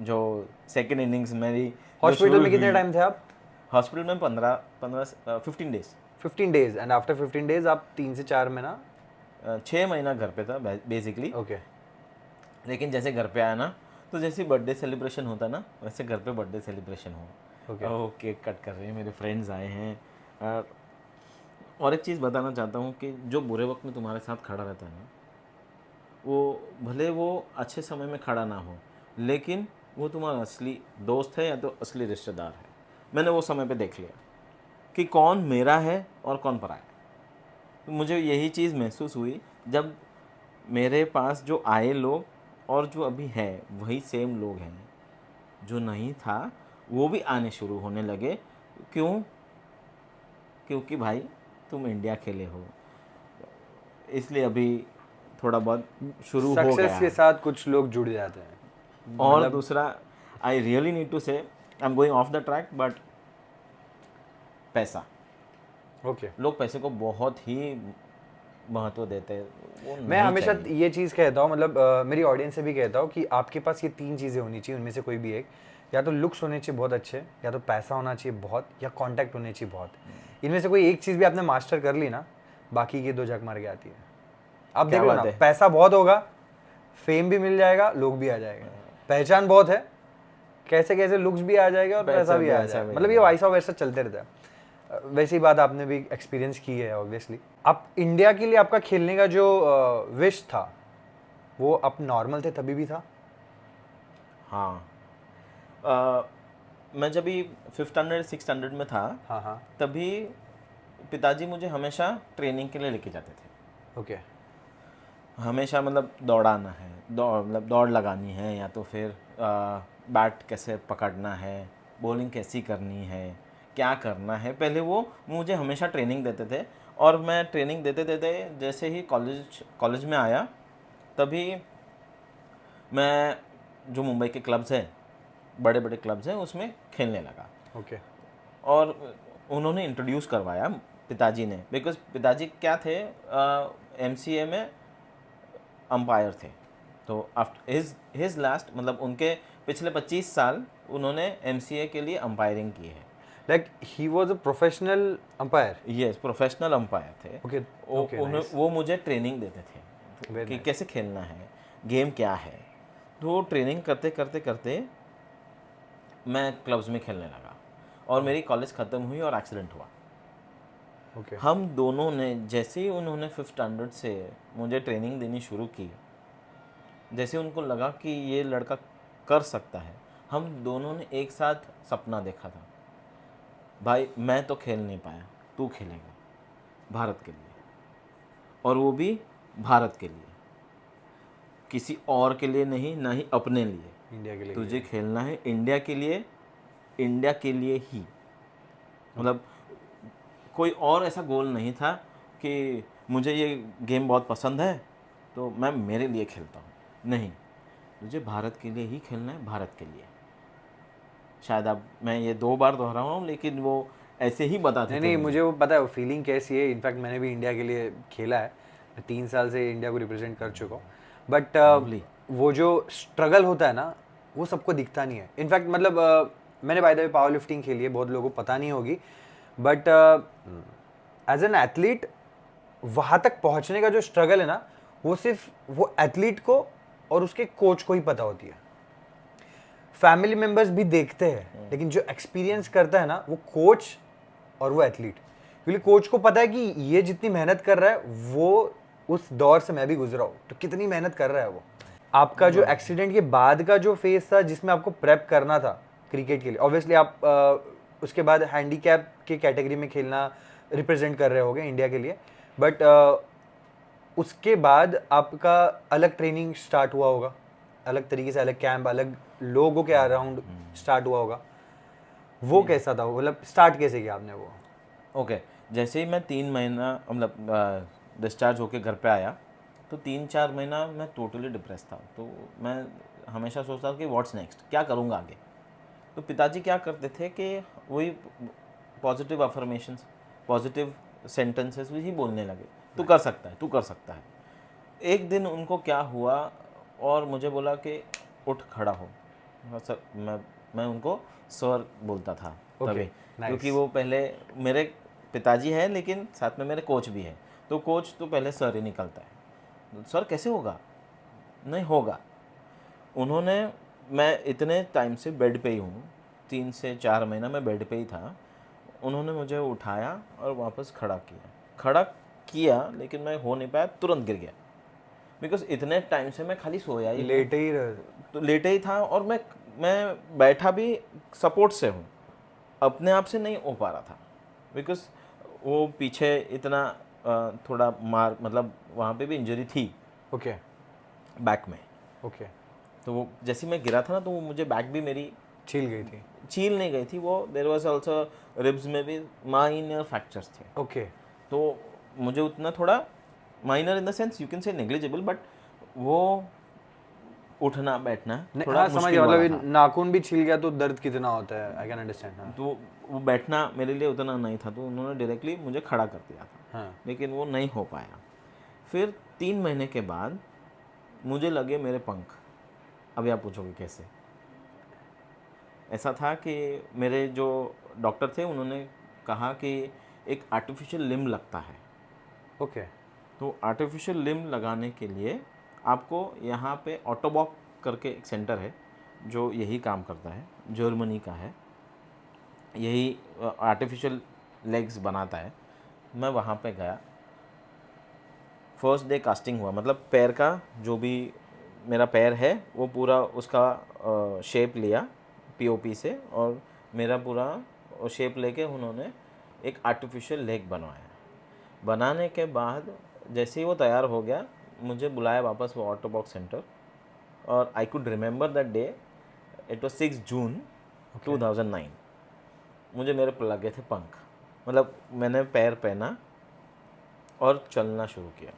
जो सेकेंड इनिंग्स मेरी जो हॉस्पिटल शुरू में कितने हुई, टाइम थे आप? हॉस्पिटल में 15 days. 15 days, and after 15 days आप 3 से 4 महीना? 6 महीना घर पे था बेसिकली। ओके। लेकिन जैसे घर पे आया ना, तो जैसे बर्थडे सेलिब्रेशन होता ना, वैसे घर पे बर्थडे सेलिब्रेशन हो। ओके। वो केक कट कर रहे हैं, मेरे फ्रेंड्स आए हैं। और एक चीज़ बताना चाहता हूँ कि जो बुरे वक्त में तुम्हारे साथ खड़ा रहता है ना, वो भले वो अच्छे समय में खड़ा ना हो, लेकिन वो तुम्हारा असली दोस्त है या तो असली रिश्तेदार है। मैंने वो समय पे देख लिया कि कौन मेरा है और कौन पराया है। तो मुझे यही चीज़ महसूस हुई जब मेरे पास जो आए लोग और जो अभी है वही सेम लोग हैं। जो नहीं था वो भी आने शुरू होने लगे। क्यों? क्योंकि भाई तुम इंडिया खेले हो, इसलिए अभी थोड़ा बहुत शुरू हो सक्सेस गया के है। साथ कुछ लोग जुड़ जाते हैं, और मतलब। दूसरा, आई रियली नीड टू से, I am going of the track, but पैसा, ओके। लोग पैसे को बहुत ही महत्व देते हैं, वो मैं नहीं हमेशा चाहिए। ये चीज़ कहता हूँ, मतलब मेरी ऑडियंस से भी कहता हूँ कि आपके पास ये 3 चीज़ें होनी चाहिए, उनमें से कोई भी एक। या तो लुक्स होने चाहिए बहुत अच्छे, या तो पैसा होना चाहिए बहुत, या कॉन्टैक्ट होने चाहिए बहुत। इनमें से कोई एक चीज़ भी आपने मास्टर कर ली ना, बाकी की 2 झक मार के आती है। आप देख क्या लो बात ना, है। पैसा बहुत होगा, फेम भी मिल जाएगा, लोग भी आ जाएंगे। पहचान बहुत है, कैसे कैसे लुक्स भी आ जाएगा और पैसा भी आ पैसा जाएगा, भी मतलब आ ये वाइस वैसा चलते रहता है। वैसी बात आपने भी एक्सपीरियंस की है ऑब्वियसली। आप इंडिया के लिए आपका खेलने का जो विश था, वो आप नॉर्मल थे तभी भी था? हाँ। अ, मैं जब भी 5th स्टैंडर्ड 6th स्टैंडर्ड में था, हाँ हाँ। तभी पिताजी मुझे हमेशा ट्रेनिंग के लिए लेके जाते थे। ओके। हमेशा मतलब दौड़ाना है, मतलब दौड़ लगानी है, या तो फिर बैट कैसे पकड़ना है, बॉलिंग कैसी करनी है, क्या करना है, पहले वो मुझे हमेशा ट्रेनिंग देते थे। और मैं ट्रेनिंग देते देते जैसे ही कॉलेज में आया, तभी मैं जो मुंबई के क्लब्स हैं, बड़े बड़े क्लब्स हैं, उसमें खेलने लगा। ओके। और उन्होंने इंट्रोड्यूस करवाया, पिताजी ने, बिकॉज पिताजी क्या थे, एमसीए में अंपायर थे। तो आफ्टर हिज लास्ट, मतलब उनके पिछले 25 साल उन्होंने एमसीए के लिए अंपायरिंग की है। Like he was a professional umpire? Yes, professional umpire थे। ओके। Okay, nice. वो मुझे ट्रेनिंग देते थे Very कि nice. कैसे खेलना है, गेम क्या है। तो ट्रेनिंग करते करते करते मैं क्लब्स में खेलने लगा, और मेरी कॉलेज ख़त्म हुई और एक्सीडेंट हुआ। ओके। हम दोनों ने, जैसे ही उन्होंने 5th स्टैंडर्ड से मुझे ट्रेनिंग देनी शुरू की, जैसे उनको लगा कि ये लड़का कर सकता है, हम दोनों ने एक साथ सपना देखा था, भाई मैं तो खेल नहीं पाया, तू खेलेगा भारत के लिए, और वो भी भारत के लिए, किसी और के लिए नहीं, ना ही अपने लिए। इंडिया के लिए तुझे खेलना है इंडिया के लिए, इंडिया के लिए ही। मतलब कोई और ऐसा गोल नहीं था कि मुझे ये गेम बहुत पसंद है तो मैं मेरे लिए खेलता हूँ, नहीं, मुझे भारत के लिए ही खेलना है, भारत के लिए। शायद अब मैं ये 2 बार दोहरा हूँ, लेकिन वो ऐसे ही बताते नहीं थे नहीं, मुझे। मुझे वो पता है वो फीलिंग कैसी है। इनफैक्ट मैंने भी इंडिया के लिए खेला है, मैं 3 साल से इंडिया को रिप्रेजेंट कर चुका हूँ। But Lovely. वो जो स्ट्रगल होता है ना, वो सबको दिखता नहीं है। इनफैक्ट मतलब मैंने bye the way power lifting खेली है, बहुत लोगों को पता नहीं होगी, बट एज एन एथलीट वहाँ तक पहुँचने का जो स्ट्रगल है ना, वो सिर्फ वो एथलीट को और उसके कोच को ही पता होती है। फैमिली मेंबर्स भी देखते हैं, लेकिन जो एक्सपीरियंस करता है ना, वो कोच और वो एथलीट। क्योंकि कोच को पता है कि ये जितनी मेहनत कर रहा है, वो उस दौर से मैं भी गुजरा हूँ, तो कितनी मेहनत कर रहा है वो। आपका जो एक्सीडेंट के बाद का जो फेज था, जिसमें आपको प्रेप करना था क्रिकेट के लिए, ऑब्वियसली आप उसके बाद हैंडीकैप के कैटेगरी में खेलना रिप्रेजेंट कर रहे होगे इंडिया के लिए, बट उसके बाद आपका अलग ट्रेनिंग स्टार्ट हुआ होगा, अलग तरीके से, अलग कैंप, अलग लोगों के अराउंड स्टार्ट हुआ होगा। वो कैसा था, मतलब स्टार्ट कैसे किया आपने वो? ओके, जैसे ही मैं 3 महीना मतलब डिस्चार्ज होके घर पे आया, तो 3-4 महीना मैं टोटली डिप्रेस था। तो मैं हमेशा सोचता था कि व्हाट्स नेक्स्ट, क्या करूँगा आगे। तो पिताजी क्या करते थे कि वही पॉजिटिव अफर्मेशंस, पॉजिटिव सेंटेंसेस ही बोलने लगे, तू कर सकता है, तू कर सकता है। एक दिन उनको क्या हुआ और मुझे बोला कि उठ खड़ा हो। हाँ सर, मैं उनको सर बोलता था तभी, क्योंकि वो पहले मेरे पिताजी हैं लेकिन साथ में मेरे कोच भी हैं, तो कोच तो पहले सर ही निकलता है। सर कैसे होगा, नहीं होगा। उन्होंने, मैं इतने टाइम से बेड पे ही हूँ, 3 से 4 महीना मैं बेड पे ही था, उन्होंने मुझे उठाया और वापस खड़ा किया, लेकिन मैं हो नहीं पाया, तुरंत गिर गया। बिकॉज इतने टाइम से मैं खाली सोया ही लेटे ही तो लेटे ही था, और मैं बैठा भी सपोर्ट से हूँ, अपने आप से नहीं हो पा रहा था। बिकॉज वो पीछे इतना थोड़ा मार, मतलब वहाँ पे भी इंजरी थी ओके बैक में। ओके, तो वो जैसे मैं गिरा था ना, तो वो मुझे बैक भी मेरी छील गई थी। छील नहीं गई थी, वो देयर वाज आल्सो रिब्स में भी माइनर फ्रैक्चर्स थे। ओके, तो मुझे उतना थोड़ा minor in the sense you can say negligible, but वो उठना बैठना थोड़ा हाँ समझ मुश्किल गया, वाला मतलब था। नाखून भी छिल गया तो दर्द कितना होता है, आई कैन अंडरस्टैंड। हाँ तो वो बैठना मेरे लिए उतना नहीं था, तो उन्होंने डायरेक्टली मुझे खड़ा कर दिया था, हाँ लेकिन वो नहीं हो पाया। फिर 3 महीने के बाद मुझे लगे मेरे पंख। अभी आप पूछोगे कैसे। ऐसा था कि मेरे जो डॉक्टर थे उन्होंने कहा कि एक आर्टिफिशियल लिम्ब लगता है। ओके तो आर्टिफिशियल लिम्ब लगाने के लिए आपको यहाँ पे ऑटोबॉक करके एक सेंटर है जो यही काम करता है, जर्मनी का है, यही आर्टिफिशियल लेग्स बनाता है। मैं वहाँ पे गया, फर्स्ट डे कास्टिंग हुआ, मतलब पैर का जो भी मेरा पैर है वो पूरा उसका शेप लिया पीओपी से, और मेरा पूरा शेप लेके उन्होंने एक आर्टिफिशियल लेग बनवाया। बनाने के बाद जैसे ही वो तैयार हो गया, मुझे बुलाया वापस वो ऑटोबॉक्स सेंटर, और I could remember that day, it was 6 जून 2009। मुझे मेरे पर लगे थे पंख, मतलब मैंने पैर पहना और चलना शुरू किया।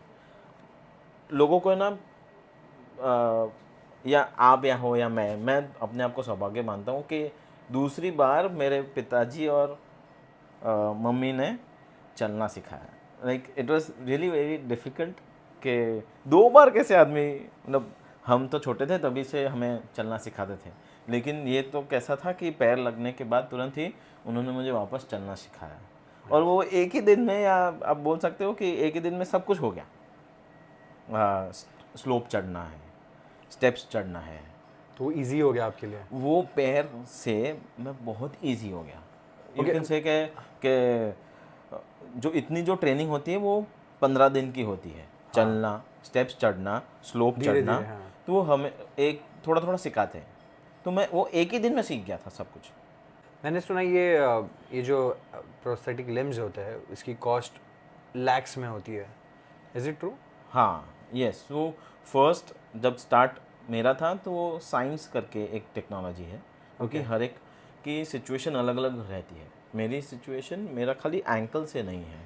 लोगों को ना या आप या हो या मैं अपने आप को सौभाग्य मानता हूँ कि दूसरी बार मेरे पिताजी और मम्मी ने चलना सिखाया। Like it was really very difficult कि 2 बार कैसे आदमी, मतलब हम तो छोटे थे तभी से हमें चलना सिखाते थे, लेकिन ये तो कैसा था कि पैर लगने के बाद तुरंत ही उन्होंने मुझे वापस चलना सिखाया। और वो एक ही दिन में, या आप बोल सकते हो कि एक ही दिन में सब कुछ हो गया। स्लोप चढ़ना है, स्टेप्स चढ़ना है, तो इजी हो गया आपके लिए? वो पैर से मैं बहुत इजी हो गया। यू कैन से कि जो इतनी जो ट्रेनिंग होती है वो 15 दिन की होती है। चलना, स्टेप्स चढ़ना, स्लोप धीरे चढ़ना, धीरे, हाँ। तो वो हमें एक थोड़ा थोड़ा सिखाते हैं, तो मैं वो एक ही दिन में सीख गया था सब कुछ। मैंने सुना ये जो प्रोस्थेटिक लिम्स होते हैं इसकी कॉस्ट लैक्स में होती है, इज इट ट्रू? हाँ, यस। वो फर्स्ट जब स्टार्ट मेरा था तो वो साइंस करके एक टेक्नोलॉजी है, क्योंकि Okay. हर एक की सिचुएशन अलग अलग रहती है। मेरी सिचुएशन मेरा खाली एंकल से नहीं है,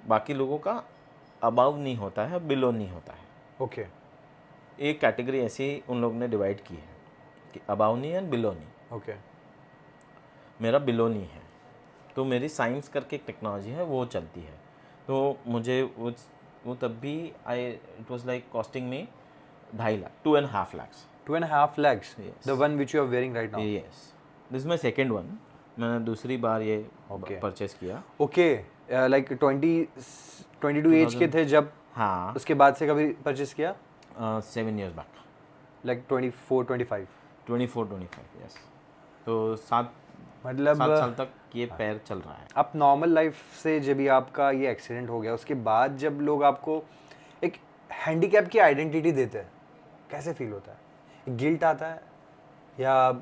बाकी लोगों का अबाव नहीं होता है, बिलो नहीं होता है। ओके एक कैटेगरी ऐसी उन लोग ने डिवाइड की है कि अबाव नहीं है, बिलो नहीं। ओके मेरा बिलो नहीं है, तो मेरी साइंस करके एक टेक्नोलॉजी है वो चलती है। तो मुझे वो तब भी इट वाज लाइक कॉस्टिंग में 2.5 lakh, 2.5 lakhs। 2.5 lakhs, Yes. the one which you are wearing right now. Yes, this my second one. मैंने दूसरी बार ये Okay. परचेस किया। ओके लाइक 22 एज के 2000 थे जब, हाँ, उसके बाद से कभी परचेस किया? 7 years बैक, लाइक 24 25? 24-25, यस। तो 7 मतलब 7 साल तक ये पैर चल रहा है। आप नॉर्मल लाइफ से जब भी आपका ये एक्सीडेंट हो गया उसके बाद जब लोग आपको एक हैंडीकैप की आइडेंटिटी देते हैं, कैसे फील होता है? गिल्ट आता है या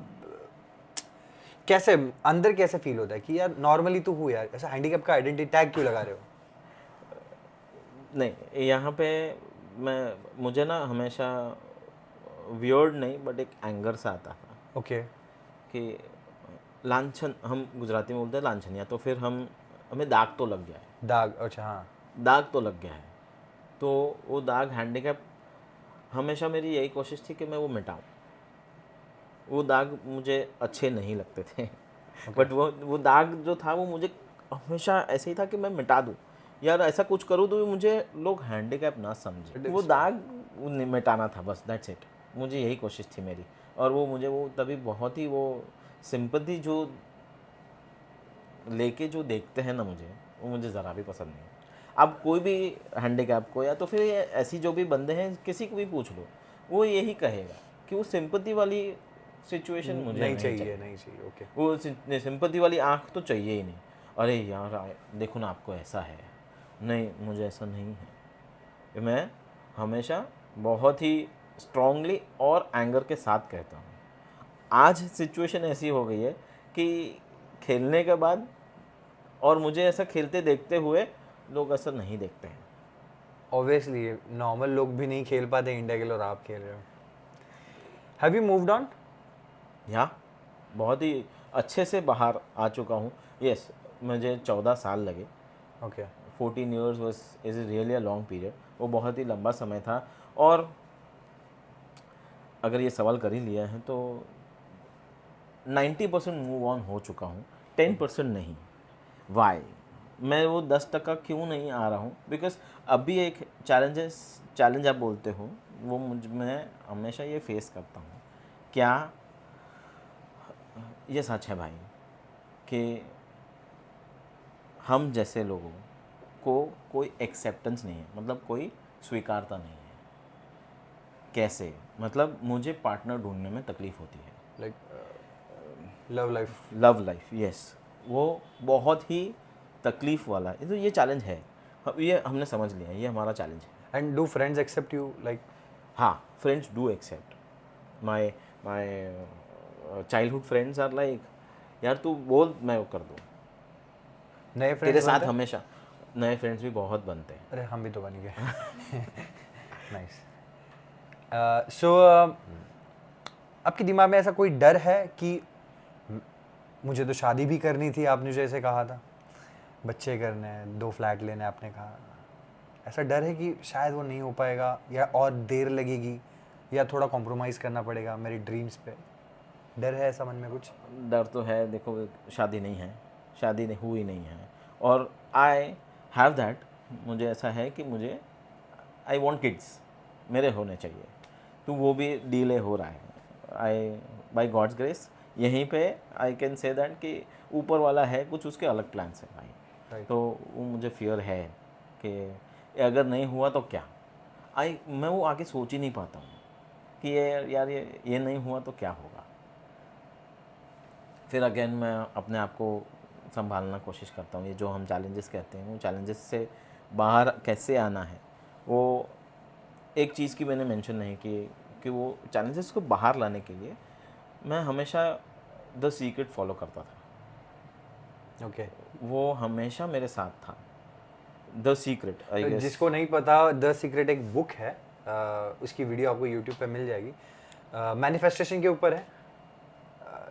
कैसे अंदर कैसे फील होता है कि यार नॉर्मली तो हूँ यार, ऐसा हैंडीकैप का आइडेंटिटी टैग क्यों लगा रहे हो? नहीं, यहाँ पे मुझे ना हमेशा वियर्ड नहीं बट एक एंगर सा आता था ओके कि लांछन, हम गुजराती में बोलते हैं लांछनिया, तो फिर हमें दाग तो लग गया है, दाग, अच्छा हाँ। दाग तो लग गया है। तो वो दाग हैंडीकैप, हमेशा मेरी यही कोशिश थी कि मैं वो मिटाऊं। वो दाग मुझे अच्छे नहीं लगते थे बट वो दाग जो था वो मुझे हमेशा ऐसे ही था कि मैं मिटा दूं, यार ऐसा कुछ करूं तो मुझे लोग हैंडीकैप ना समझे। वो दाग मिटाना था बस, दैट्स इट। मुझे यही कोशिश थी मेरी। और वो मुझे वो तभी बहुत ही वो सिंपैथी जो लेके जो देखते हैं ना मुझे, वो मुझे ज़रा भी पसंद नहीं है। अब कोई भी हैंडीकैप को या तो फिर ये ऐसी जो भी बंदे हैं किसी को भी पूछ लो, वो यही कहेगा कि वो सिंपैथी वाली सिचुएशन मुझे नहीं नहीं चाहिए, चाहिए। नहीं चाहिए। ओके वो सिंपैथी वाली आँख तो चाहिए ही नहीं। अरे यार देखो ना आपको ऐसा है, नहीं मुझे ऐसा नहीं है। मैं हमेशा बहुत ही स्ट्रांगली और एंगर के साथ कहता हूँ। आज सिचुएशन ऐसी हो गई है कि खेलने के बाद और मुझे ऐसा खेलते देखते हुए लोग ऐसा नहीं देखते हैं। ऑब्वियसली नॉर्मल लोग भी नहीं खेल पाते इंडिया के लिए और आप खेल रहे हो। Have you moved on? या बहुत ही अच्छे से बाहर आ चुका हूँ। यस, मुझे 14 साल लगे। Okay 14 years was is really a long period. वो बहुत ही लंबा समय था। और अगर ये सवाल कर ही लिया है तो 90% मूव ऑन हो चुका हूँ, 10% नहीं। वाई? मैं वो 10% क्यों नहीं आ रहा हूँ? बिकॉज अभी एक चैलेंज आप बोलते हो, वो मैं हमेशा ये फेस करता हूँ। क्या ये सच है भाई कि हम जैसे लोगों को कोई एक्सेप्टेंस नहीं है, मतलब कोई स्वीकारता नहीं है। कैसे? मतलब मुझे पार्टनर ढूंढने में तकलीफ़ होती है। Like love life. Love life, yes, वो बहुत ही तकलीफ़ वाला है। तो ये चैलेंज है, ये हमने समझ लिया है, ये हमारा चैलेंज है। And do friends accept you? Like हाँ, friends do accept. My my childhood friends are like, यार तू बोल मैं वो कर दूँ। नए तेरे फ्रेंड्स साथ बनते हैं? हमेशा नए फ्रेंड्स भी बहुत बनते हैं। अरे हम भी तो बन गए। नाइस। सो आपके दिमाग में ऐसा कोई डर है कि मुझे तो शादी भी करनी थी, आपने जैसे कहा था, बच्चे करने हैं, 2 फ्लैट लेने हैं आपने कहा, ऐसा डर है कि शायद वो नहीं हो पाएगा या और देर लगेगी या थोड़ा कॉम्प्रोमाइज़ करना पड़ेगा मेरी ड्रीम्स पे? डर है ऐसा मन में कुछ? डर तो है, देखो शादी नहीं है, शादी नहीं हुई नहीं है। और आई हैव दैट, मुझे ऐसा है कि मुझे आई वॉन्ट किड्स, मेरे होने चाहिए। तो वो भी डिले हो रहा है। आई बाय गॉड्स ग्रेस यहीं पे आई कैन से दैट कि ऊपर वाला है कुछ, उसके अलग प्लान्स है भाई। Right. तो वो मुझे फियर है कि अगर नहीं हुआ तो क्या। मैं वो आगे सोच ही नहीं पाता हूँ कि ये यार ये नहीं हुआ तो क्या होगा। फिर अगेन मैं अपने आप को संभालना कोशिश करता हूँ। ये जो हम चैलेंजेस कहते हैं, वो चैलेंजेस से बाहर कैसे आना है, वो एक चीज़ की मैंने मेंशन नहीं की कि वो चैलेंजेस को बाहर लाने के लिए मैं हमेशा द सीक्रेट फॉलो करता था। ओके। वो हमेशा मेरे साथ था। The secret I guess. जिसको नहीं पता, द सीक्रेट एक बुक है, उसकी वीडियो आपको यूट्यूब पे मिल जाएगी, मैनिफेस्टेशन के ऊपर है।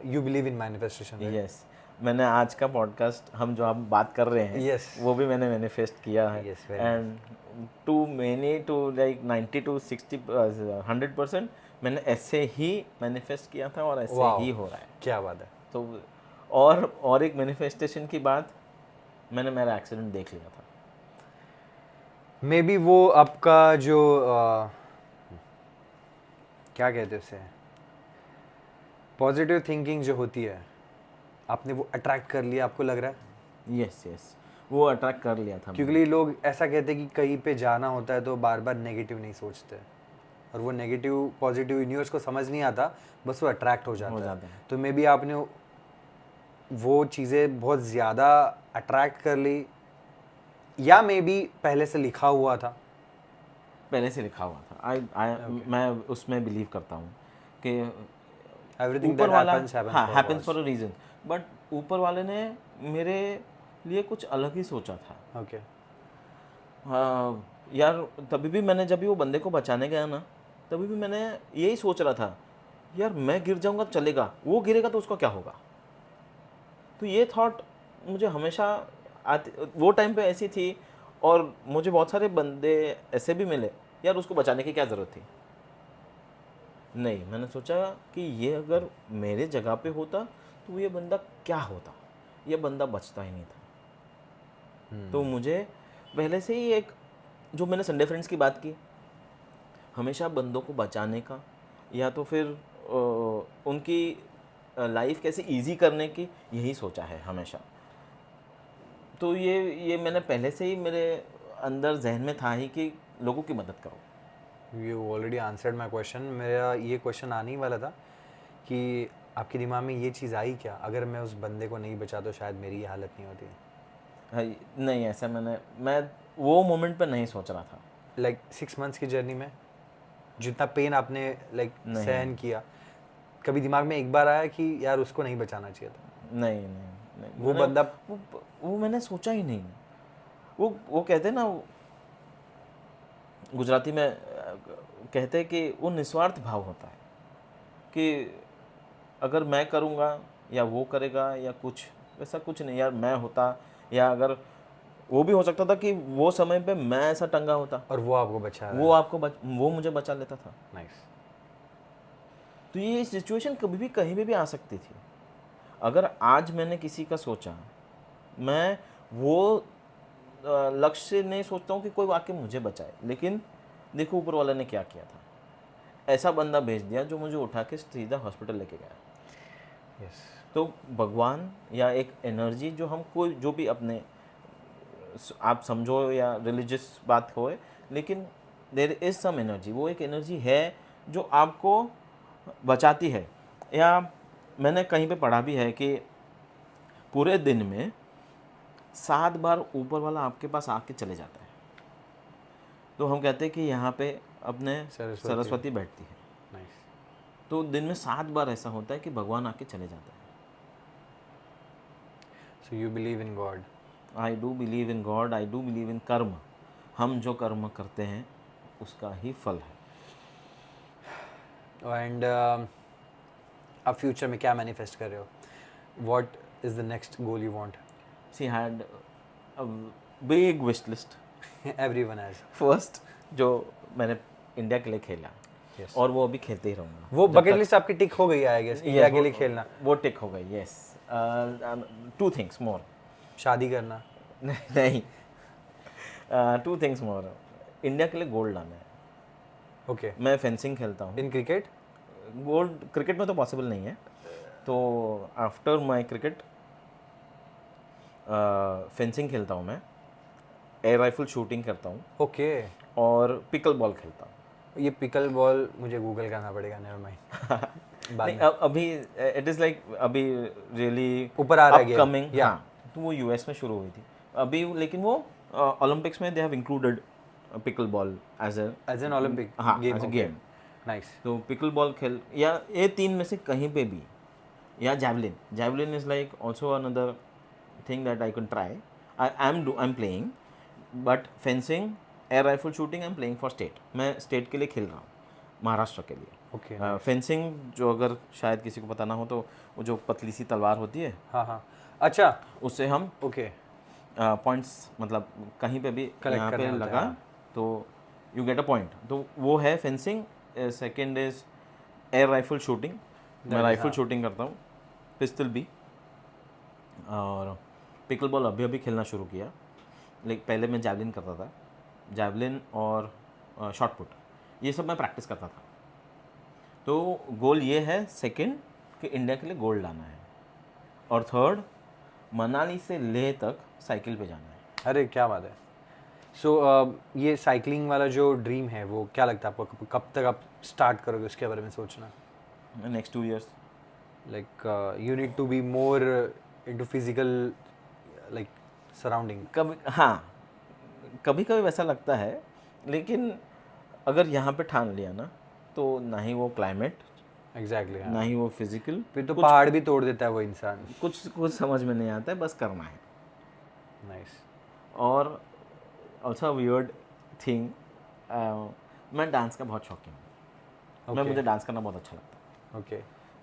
You believe in manifestation? Yes, मैंने आज का पॉडकास्ट हम जो आप बात कर रहे हैं Yes. वो भी मैंने मैनिफेस्ट किया है। Yes, very and too many to like 90 to 60 100% मैंने ऐसे ही मैनिफेस्ट किया था और ऐसे Wow. ही हो रहा है। क्या बात है। तो और एक मैनिफेस्टेशन की बात, मैंने मेरा एक्सीडेंट देख लिया था। मे बी वो आपका जो क्या कहते हैं उसे, पॉजिटिव थिंकिंग जो होती है, आपने वो अट्रैक्ट कर लिया, आपको लग रहा है? यस यस, वो अट्रैक्ट कर लिया था। क्योंकि लोग ऐसा कहते हैं कि कहीं पे जाना होता है तो बार बार नेगेटिव नहीं सोचते, और वो नेगेटिव पॉजिटिव यूनिवर्स को समझ नहीं आता, बस वो अट्रैक्ट हो जाता है। तो मे बी आपने वो चीज़ें बहुत ज़्यादा अट्रैक्ट कर ली, या मे बी पहले से लिखा हुआ था? पहले से लिखा हुआ था। मैं उसमें बिलीव करता हूँ कि एवरीथिंग ऊपर दैट वाला happens for a reason, but ऊपर वाले ने मेरे लिए कुछ अलग ही सोचा था। ओके। यार तभी भी मैंने जब भी वो बंदे को बचाने गया ना, तभी भी मैंने यही सोच रहा था, यार मैं गिर जाऊंगा चलेगा, वो गिरेगा तो उसका क्या होगा। तो ये थॉट मुझे हमेशा वो टाइम पे ऐसी थी। और मुझे बहुत सारे बंदे ऐसे भी मिले, यार उसको बचाने की क्या ज़रूरत थी। नहीं, मैंने सोचा कि ये अगर मेरे जगह पे होता तो ये बंदा क्या होता, ये बंदा बचता ही नहीं था। तो मुझे पहले से ही एक, जो मैंने संडे फ्रेंड्स की बात की, हमेशा बंदों को बचाने का या तो फिर उनकी लाइफ कैसे इजी करने की यही सोचा है हमेशा। तो ये मैंने पहले से ही मेरे अंदर जहन में था ही कि लोगों की मदद करो। You already answered my question. मेरा ये क्वेश्चन आने ही वाला था कि आपके दिमाग में ये चीज़ आई क्या, अगर मैं उस बंदे को नहीं बचा तो शायद मेरी ये हालत नहीं होती? नहीं, ऐसा मैं वो मोमेंट पे नहीं सोच रहा था। लाइक 6 months की जर्नी में जितना पेन आपने लाइक सहन किया, कभी दिमाग में एक बार आया कि यार उसको नहीं बचाना चाहिए था? नहीं नहीं नहीं, वो बंदा वो मैंने सोचा ही नहीं। वो कहते हैं ना, गुजराती में कहते हैं कि वो निस्वार्थ भाव होता है कि अगर मैं करूँगा या वो करेगा या कुछ, वैसा कुछ नहीं। यार मैं होता, या अगर वो भी हो सकता था कि वो समय पे मैं ऐसा टंगा होता और वो आपको बचा रहा है। वो मुझे बचा लेता था। नाइस। तो ये सिचुएशन कभी भी कहीं भी आ सकती थी। अगर आज मैंने किसी का सोचा, मैं वो लक्ष्य से नहीं सोचता हूँ कि कोई वाकई मुझे बचाए, लेकिन देखो ऊपर वाले ने क्या किया था। ऐसा बंदा भेज दिया जो मुझे उठा के सीधा हॉस्पिटल लेके गया। यस। तो भगवान या एक एनर्जी, जो हम कोई जो भी अपने आप समझो या रिलीजियस बात हो, लेकिन देयर इज़ सम एनर्जी, वो एक एनर्जी है जो आपको बचाती है। या मैंने कहीं पे पढ़ा भी है कि पूरे दिन में 7 बार ऊपर वाला आपके पास आके चले जाता है। तो हम कहते हैं कि यहाँ पे अपने सरस्वती बैठती है। नाइस। तो दिन में 7 बार ऐसा होता है कि भगवान आके चले जाता है। So you believe in God? I do believe in God, I do believe in कर्म। हम जो कर्म करते हैं उसका ही फल है। एंड अब फ्यूचर में क्या मैनिफेस्ट कर रहे हो? What is the next goal you want? She had a big wish list. Everyone has. First, जो मैंने इंडिया के लिए खेला, Yes. और वो अभी खेलते ही रहूँगा। वो बकेट लिस्ट आपकी टिक हो गई है, आई गेस, इंडिया के लिए खेलना। वो टिक हो गई, यस। 2 things more. शादी करना? नहीं, 2 थिंग्स मोर। इंडिया के लिए गोल्ड लाना है। ओके। मैं फेंसिंग खेलता हूँ। In cricket? गोल्ड क्रिकेट में तो पॉसिबल नहीं है, तो आफ्टर माई क्रिकेट फेंसिंग खेलता हूँ मैं, एयर राइफल शूटिंग करता हूँ, ओके। और पिकल बॉल खेलता हूँ। ये पिकल बॉल मुझे गूगल करना पड़ेगा, नेवर माइंड। नहीं, अभी इट इज़ लाइक अभी रियली ऊपर आ रहा है अपकमिंग। हाँ, तो वो यूएस में शुरू हुई थी अभी, लेकिन वो ओलंपिक्स में they have included pickleball as an Olympic हाँ game? As a game. Nice. तो पिकल बॉल खेल, या ये तीन में से कहीं पे भी, या javelin. Javelin is like also another thing that I can try. I am playing, but fencing, air rifle shooting I am playing for state. मैं स्टेट के लिए खेल रहा हूँ, महाराष्ट्र के लिए। ओके। फेंसिंग जो, अगर शायद किसी को पता ना हो तो, वो जो पतली सी तलवार होती है, हाँ हाँ, अच्छा। उससे हम ओके। पॉइंट्स, मतलब कहीं पे भी Collect यहाँ करने पे होते हैं, लगा हाँ। तो यू गेट अ पॉइंट। तो वो है fencing. Second is air rifle shooting, मैं That is, राइफल हाँ। शूटिंग करता हूँ, पिस्टल भी। और पिकल बॉल अभी अभी खेलना शुरू किया, लेकिन पहले मैं जैवलिन करता था। जैवलिन और शॉट पुट, ये सब मैं प्रैक्टिस करता था। तो गोल ये है सेकंड, कि इंडिया के लिए गोल्ड लाना है, और थर्ड मनाली से लेह तक साइकिल पे जाना है। अरे क्या बात है। सो ये साइकिलिंग वाला जो ड्रीम है, वो क्या लगता है आपको, कब तक आप स्टार्ट करोगे उसके बारे में सोचना? Next 2 years। Like you need to be more into physical like surrounding. कभी हाँ, कभी कभी वैसा लगता है, लेकिन अगर यहाँ पे ठान लिया ना, तो ना ही वो क्लाइमेट, एग्जैक्टली, ना हाँ। ही वो फिजिकल, फिर तो कुछ पहाड़ भी तोड़ देता है वो इंसान। कुछ कुछ समझ में नहीं आता है, बस करना है। नाइस। और ऑल्सो वियर्ड थिंग, मैं डांस का बहुत शौकीन हूँ। मैं, ओके। मुझे डांस करना बहुत अच्छा लगता है। ओके।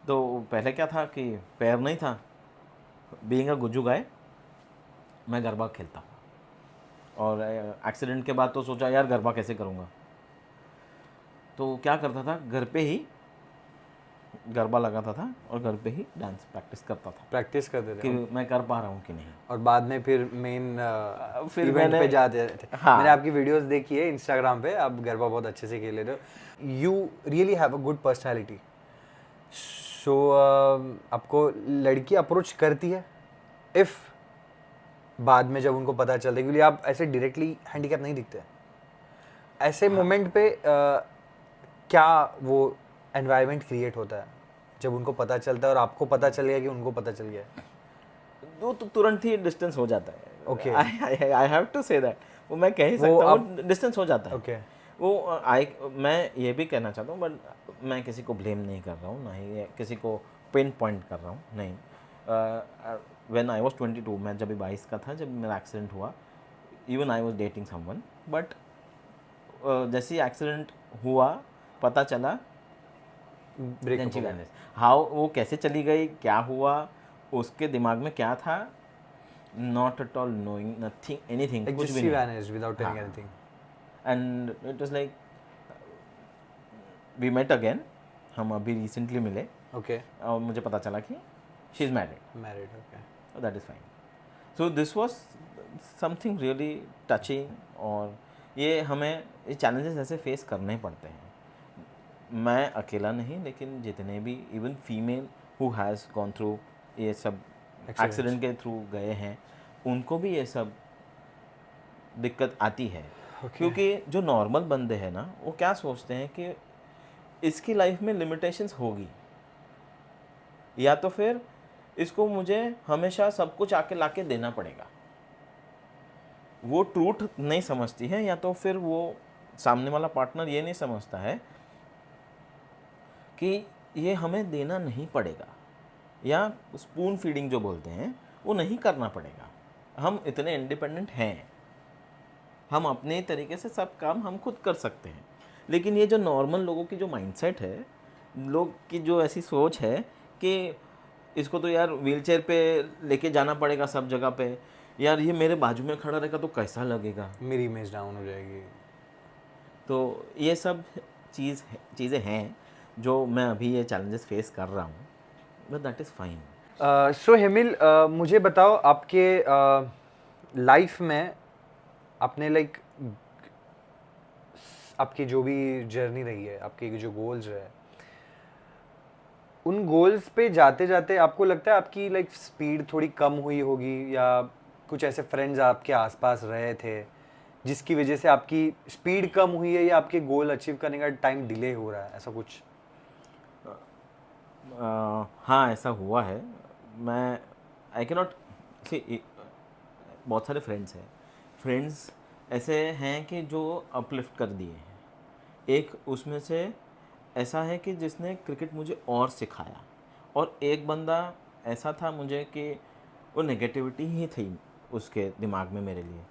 तो पहले क्या था कि पैर नहीं था, बीइंग अ गुज्जू गाय मैं गरबा खेलता हूँ। और एक्सीडेंट के बाद तो सोचा यार गरबा कैसे करूँगा, तो क्या करता था, घर पे ही गरबा लगाता था और घर पे ही डांस प्रैक्टिस करता था प्रैक्टिस करते कि थे, मैं कर पा रहा हूँ कि नहीं। और बाद में फिर मेन फिर इवेंट मैंने, पे जाते थे। हाँ। मैंने आपकी वीडियोस देखी है इंस्टाग्राम पे, आप गरबा बहुत अच्छे से खेल लेते हो। You really have a good personality. So आपको लड़की अप्रोच करती है इफ़ बाद में जब उनको पता चलता है, क्योंकि आप ऐसे डायरेक्टली हैंडीकैप नहीं दिखते, ऐसे मोमेंट पे क्या वो एनवायरनमेंट क्रिएट होता है जब उनको पता चलता है और आपको पता चल गया कि उनको पता चल गया है? वो तो तुरंत ही डिस्टेंस हो जाता है। Okay. I have to say that, वो मैं कह ही वो सकता हूँ, अब- वो डिस्टेंस हो जाता है। ओके। वो मैं ये भी कहना चाहता हूँ, बट मैं किसी को ब्लेम नहीं कर रहा हूँ, ना ही किसी को पिन पॉइंट कर रहा हूँ, नहीं। व्हेन आई वाज 22, मैं जब 22 का था जब मेरा एक्सीडेंट हुआ, even I was dating someone, but जैसे ही एक्सीडेंट हुआ पता चला, ब्रेकअप हो गया। हाउ, वो कैसे चली गई, क्या हुआ, उसके दिमाग में क्या था, not at all knowing, nothing, anything, Like कुछ just भी she नहीं। vanished without telling हाँ। anything. And it was like we met again, हम अभी रिसेंटली मिले, Okay. और मुझे पता चला कि she is married, Married. Okay. That is fine. So this was something really touching. और ये हमें, ये चैलेंजेस ऐसे फेस करने पड़ते हैं। मैं अकेला नहीं, लेकिन जितने भी even female who has gone through ये सब, Accidents. एक्सीडेंट के थ्रू गए हैं, उनको भी ये सब दिक्कत आती है। Okay. क्योंकि जो नॉर्मल बंदे हैं ना, वो क्या सोचते हैं कि इसकी लाइफ में लिमिटेशंस होगी, या तो फिर इसको मुझे हमेशा सब कुछ आके लाके देना पड़ेगा। वो ट्रूथ नहीं समझती है, या तो फिर वो सामने वाला पार्टनर ये नहीं समझता है कि ये हमें देना नहीं पड़ेगा, या स्पून फीडिंग जो बोलते हैं वो नहीं करना पड़ेगा। हम इतने इंडिपेंडेंट हैं, हम अपने तरीके से सब काम हम खुद कर सकते हैं। लेकिन ये जो नॉर्मल लोगों की जो माइंडसेट है, लोग की जो ऐसी सोच है कि इसको तो यार व्हीलचेयर पे लेके जाना पड़ेगा सब जगह पे, यार ये मेरे बाजू में खड़ा रहेगा तो कैसा लगेगा। मेरी इमेज डाउन हो जाएगी। तो ये सब चीज़ें हैं जो मैं अभी ये चैलेंजेस फेस कर रहा हूँ, बट दैट इज़ फाइन। सो हेमिल, मुझे बताओ आपके लाइफ में आपने लाइक आपकी जो भी जर्नी रही है, आपके जो गोल्स है, उन गोल्स पे जाते जाते आपको लगता है आपकी लाइक स्पीड थोड़ी कम हुई होगी, या कुछ ऐसे फ्रेंड्स आपके आसपास रहे थे जिसकी वजह से आपकी स्पीड कम हुई है, या आपके गोल अचीव करने का टाइम डिले हो रहा है, ऐसा कुछ? हाँ, ऐसा हुआ है। मैं आई कैन नॉट सी, बहुत सारे फ्रेंड्स हैं, फ्रेंड्स ऐसे हैं कि जो अपलिफ्ट कर दिए हैं। एक उसमें से ऐसा है कि जिसने क्रिकेट मुझे और सिखाया, और एक बंदा ऐसा था मुझे कि वो नेगेटिविटी ही थी उसके दिमाग में मेरे लिए,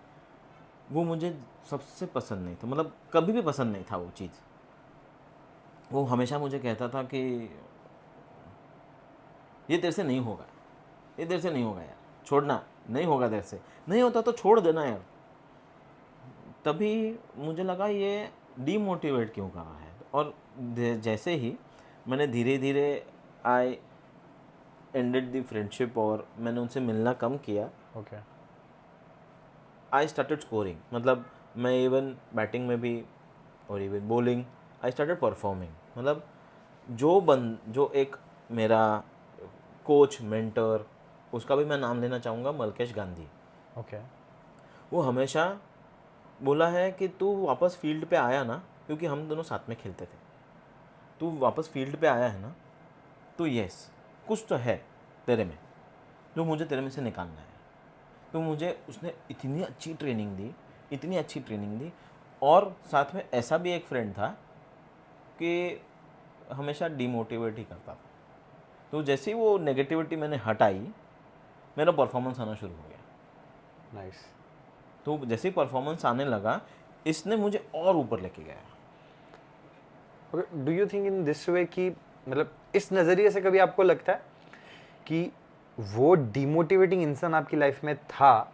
वो मुझे सबसे पसंद नहीं था, मतलब कभी भी पसंद नहीं था वो चीज़। वो हमेशा मुझे कहता था कि ये तेरे से नहीं होगा, ये तेरे से नहीं होगा यार, छोड़ना, नहीं होगा तेरे से, नहीं होता तो छोड़ देना यार। तभी मुझे लगा ये डीमोटिवेट क्यों कर रहा है, और जैसे ही मैंने धीरे धीरे आई एंडेड द फ्रेंडशिप और मैंने उनसे मिलना कम किया, ओके आई स्टार्टेड स्कोरिंग, मतलब मैं इवन बैटिंग में भी और even bowling I started performing. मतलब जो एक मेरा कोच मेंटर, उसका भी मैं नाम लेना चाहूँगा, मलकेश गांधी। ओके वो हमेशा बोला है कि तू वापस फील्ड पे आया ना, क्योंकि हम दोनों साथ में खेलते थे, तू वापस फील्ड पे आया है ना, तो यस कुछ तो है तेरे में जो मुझे तेरे में से निकालना है। तो मुझे उसने इतनी अच्छी ट्रेनिंग दी, इतनी अच्छी ट्रेनिंग दी, और साथ में ऐसा भी एक फ्रेंड था कि हमेशा डिमोटिवेट ही करता था। तो जैसे ही वो नेगेटिविटी मैंने हटाई, मेरा परफॉर्मेंस आना शुरू हो गया। नाइस। तो जैसे ही परफॉर्मेंस आने लगा, इसने मुझे और ऊपर लेके गया। Do you think in this way कि मतलब इस नज़रिए से कभी आपको लगता है कि वो डिमोटिवेटिंग इंसान आपकी लाइफ में था,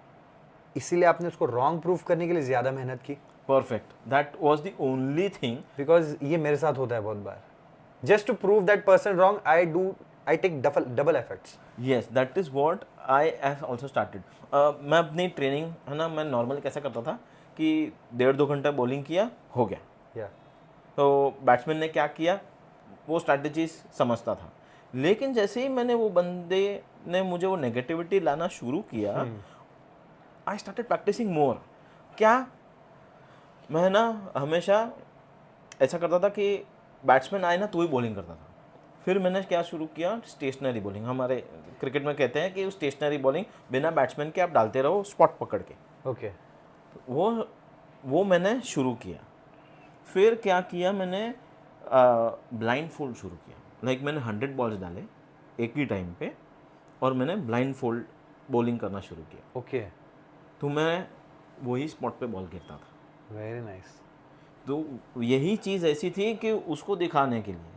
इसीलिए आपने उसको रॉन्ग प्रूफ करने के लिए ज़्यादा मेहनत की? Perfect, that was the only thing. Because ये मेरे साथ होता है बहुत बार। Just to prove that person wrong I take double efforts. Yes, that is what I have also started. मैं अपनी ट्रेनिंग है ना, मैं नॉर्मली कैसा करता था कि 1.5-2 घंटा बॉलिंग किया, हो गया। या तो बैट्समैन ने क्या किया, वो स्ट्रैटेजीज समझता था। लेकिन जैसे ही मैंने वो बंदे ने मुझे वो नेगेटिविटी लाना शुरू किया, आई स्टार्टेड प्रैक्टिसिंग मोर। क्या, मैं ना हमेशा ऐसा करता था कि बैट्समैन आए ना तो ही बॉलिंग करता था। फिर मैंने क्या शुरू किया, स्टेशनरी बॉलिंग। हमारे क्रिकेट में कहते हैं कि स्टेशनरी बॉलिंग, बिना बैट्समैन के आप डालते रहो स्पॉट पकड़ के। ओके वो मैंने शुरू किया। फिर क्या किया मैंने, ब्लाइंड फोल्ड शुरू किया। लाइक मैंने 100 बॉल्स डाले एक ही टाइम पे, और मैंने ब्लाइंड फोल्ड बॉलिंग करना शुरू किया। ओके तो मैं वही स्पॉट पे बॉल गिरता था। Very nice. तो यही चीज़ ऐसी थी कि उसको दिखाने के लिए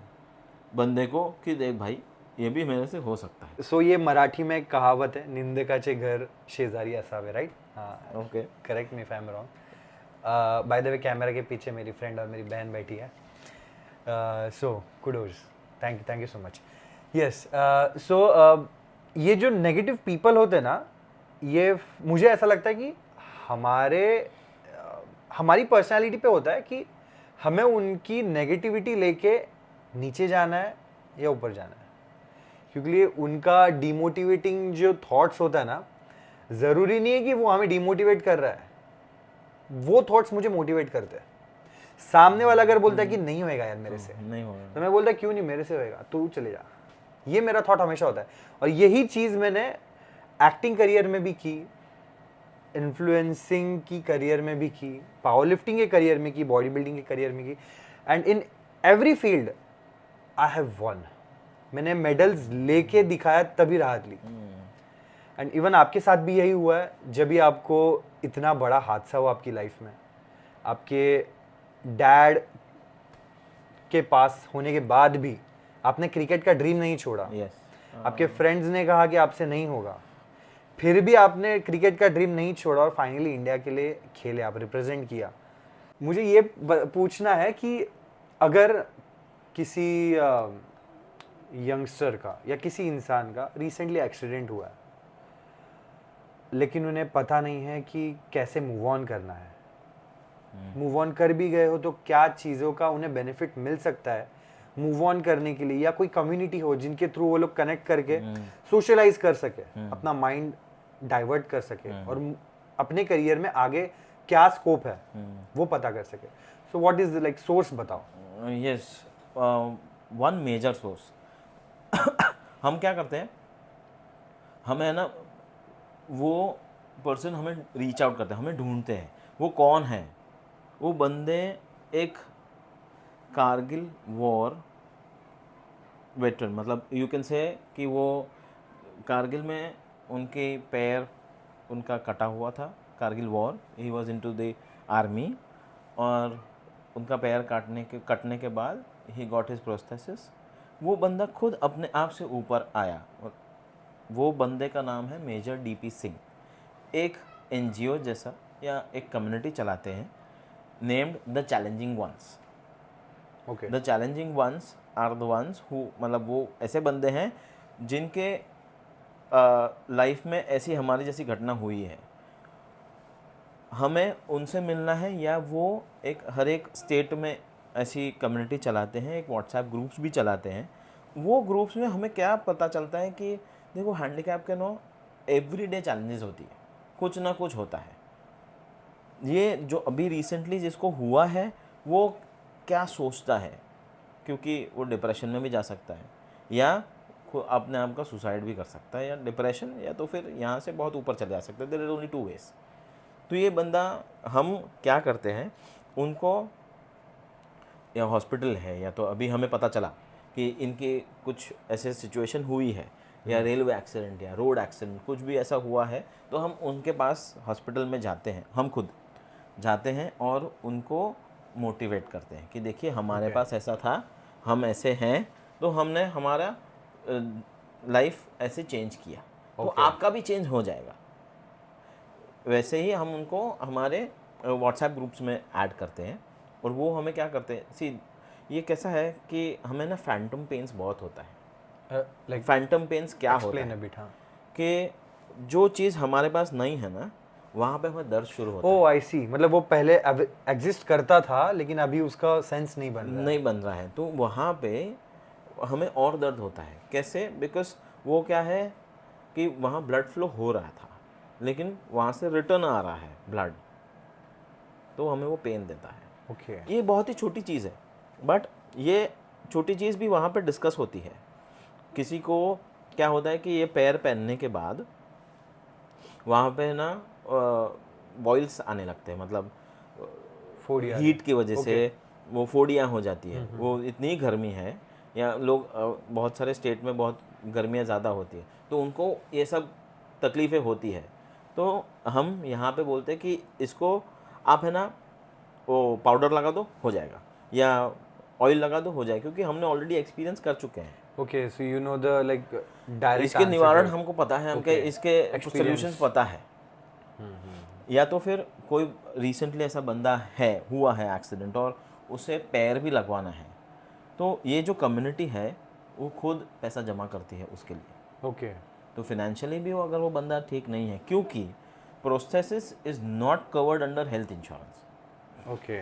बंदे को कि देख भाई, ये भी मेरे से हो सकता है। सो ये मराठी में एक कहावत है, निंदकाचे घर शेजारी असावे, राइट? हाँ, okay, correct me if I am wrong. By the way camera के पीछे मेरी फ्रेंड और मेरी बहन बैठी है। So kudos, thank you so much. Yes, so ये जो नेगेटिव पीपल होते हैं ना, ये मुझे ऐसा लगता है कि हमारी पर्सनालिटी पे होता है कि हमें उनकी नेगेटिविटी लेके नीचे जाना है या ऊपर जाना है। क्योंकि उनका डिमोटिवेटिंग जो थॉट्स होता है ना, ज़रूरी नहीं है कि वो हमें डिमोटिवेट कर रहा है, वो थॉट्स मुझे मोटिवेट करते हैं। सामने वाला अगर बोलता है कि नहीं होएगा यार मेरे से, नहीं होगा, तो मैं बोलता क्यों नहीं, मेरे से होएगा, तू चले जा। ये मेरा थॉट हमेशा होता है। और यही चीज़ मैंने एक्टिंग करियर में भी की, इन्फ्लुएंसिंग की करियर में भी की, पावर लिफ्टिंग के करियर में की, बॉडी बिल्डिंग के करियर में की, and in every field I have one. मैंने मेडल्स लेके दिखाया तभी राहत ली। एंड इवन आपके साथ भी यही हुआ है, जब भी आपको इतना बड़ा हादसा हुआ आपकी लाइफ में, आपके डैड के पास होने के बाद भी आपने क्रिकेट का ड्रीम नहीं छोड़ा। यस। आपके फ्रेंड्स ने कहा कि आपसे नहीं होगा, फिर भी आपने क्रिकेट का ड्रीम नहीं छोड़ा और फाइनली इंडिया के लिए खेले, आप रिप्रेजेंट किया। मुझे ये पूछना है कि अगर किसी यंगस्टर का या किसी इंसान का रिसेंटली एक्सीडेंट हुआ है, लेकिन उन्हें पता नहीं है कि कैसे मूव ऑन करना है, मूव ऑन कर भी गए हो तो क्या चीज़ों का उन्हें बेनिफिट मिल सकता है मूव ऑन करने के लिए, या कोई कम्युनिटी हो जिनके थ्रू वो लोग कनेक्ट करके सोशलाइज कर सके, अपना माइंड डाइवर्ट कर सके और अपने करियर में आगे क्या स्कोप है वो पता कर सके। So what is like source बताओ। Yes, one major source. हम क्या करते हैं, हमें ना वो पर्सन हमें रीच आउट करते हैं, हमें ढूंढते हैं, वो कौन है? वो बंदे एक कारगिल वॉर वेटरन, मतलब यू कैन से कि वो कारगिल में उनके पैर उनका कटा हुआ था, Kargil war, he was into the army, और उनका पैर कटने के बाद ही गॉट हिज प्रोस्थेसिस। वो बंदा खुद अपने आप से ऊपर आया, और वो बंदे का नाम है मेजर डीपी सिंह। एक एनजीओ जैसा या एक कम्युनिटी चलाते हैं named the challenging ones. Okay the challenging ones are the ones who, मतलब वो ऐसे बंदे हैं जिनके लाइफ में ऐसी हमारी जैसी घटना हुई है, हमें उनसे मिलना है, या वो एक हर एक स्टेट में ऐसी कम्युनिटी चलाते हैं, एक व्हाट्सएप ग्रुप्स भी चलाते हैं। वो ग्रुप्स में हमें क्या पता चलता है कि देखो हैंडीकैप के नो एवरीडे चैलेंजेस होती है, कुछ ना कुछ होता है। ये जो अभी रिसेंटली जिसको हुआ है वो क्या सोचता है, क्योंकि वो डिप्रेशन में भी जा सकता है, या अपने आप का सुसाइड भी कर सकता है, या डिप्रेशन, या तो फिर यहाँ से बहुत ऊपर चले जा सकता है। There is only 2 ways. तो ये बंदा, हम क्या करते हैं उनको, या हॉस्पिटल है, या तो अभी हमें पता चला कि इनके कुछ ऐसे सिचुएशन हुई है, या रेलवे एक्सीडेंट या रोड एक्सीडेंट कुछ भी ऐसा हुआ है, तो हम उनके पास हॉस्पिटल में जाते हैं, हम खुद जाते हैं और उनको मोटिवेट करते हैं कि देखिए हमारे पास ऐसा था, हम ऐसे हैं, तो हमने हमारा लाइफ ऐसे चेंज किया, तो आपका भी चेंज हो जाएगा। वैसे ही हम उनको हमारे व्हाट्सएप ग्रुप्स में ऐड करते हैं, और वो हमें क्या करते हैं, सी ये कैसा है कि हमें ना फैंटम पेन्स बहुत होता है। लाइक फैंटम पेन्स क्या होता है कि जो चीज़ हमारे पास नहीं है ना, वहाँ पे हमें दर्द शुरू होता है। ओह आई सी, मतलब वो पहले एग्जिस्ट करता था लेकिन अभी उसका सेंस नहीं बन रहा है। नहीं बन रहा है, तो वहाँ पे हमें और दर्द होता है। कैसे? बिकॉज वो क्या है कि वहाँ ब्लड फ्लो हो रहा था, लेकिन वहाँ से रिटर्न आ रहा है ब्लड, तो हमें वो पेन देता है। ओके ये बहुत ही छोटी चीज़ है, बट ये छोटी चीज़ भी वहाँ पे डिस्कस होती है। किसी को क्या होता है कि ये पैर पहनने के बाद वहाँ पे ना बॉइल्स आने लगते हैं, मतलब फोड़िया हीट की वजह से वो फोड़ियाँ हो जाती है, वो इतनी गर्मी है, या लोग बहुत सारे स्टेट में बहुत गर्मियाँ ज़्यादा होती है, तो उनको ये सब तकलीफ़ें होती है। तो हम यहाँ पे बोलते हैं कि इसको आप है ना वो पाउडर लगा दो, हो जाएगा, या ऑयल लगा दो, हो जाएगा, क्योंकि हमने ऑलरेडी एक्सपीरियंस कर चुके हैं। Okay so you know the like direct इसके निवारण हमको पता है, हमके इसके Experience. सोल्यूशंस पता है। या तो फिर कोई रिसेंटली ऐसा बंदा है, हुआ है एक्सीडेंट, और उसे पैर भी लगवाना है, तो ये जो कम्युनिटी है वो खुद पैसा जमा करती है उसके लिए। ओके तो फिनेंशियली भी वो, अगर वो बंदा ठीक नहीं है, क्योंकि prosthesis is not covered under health insurance, okay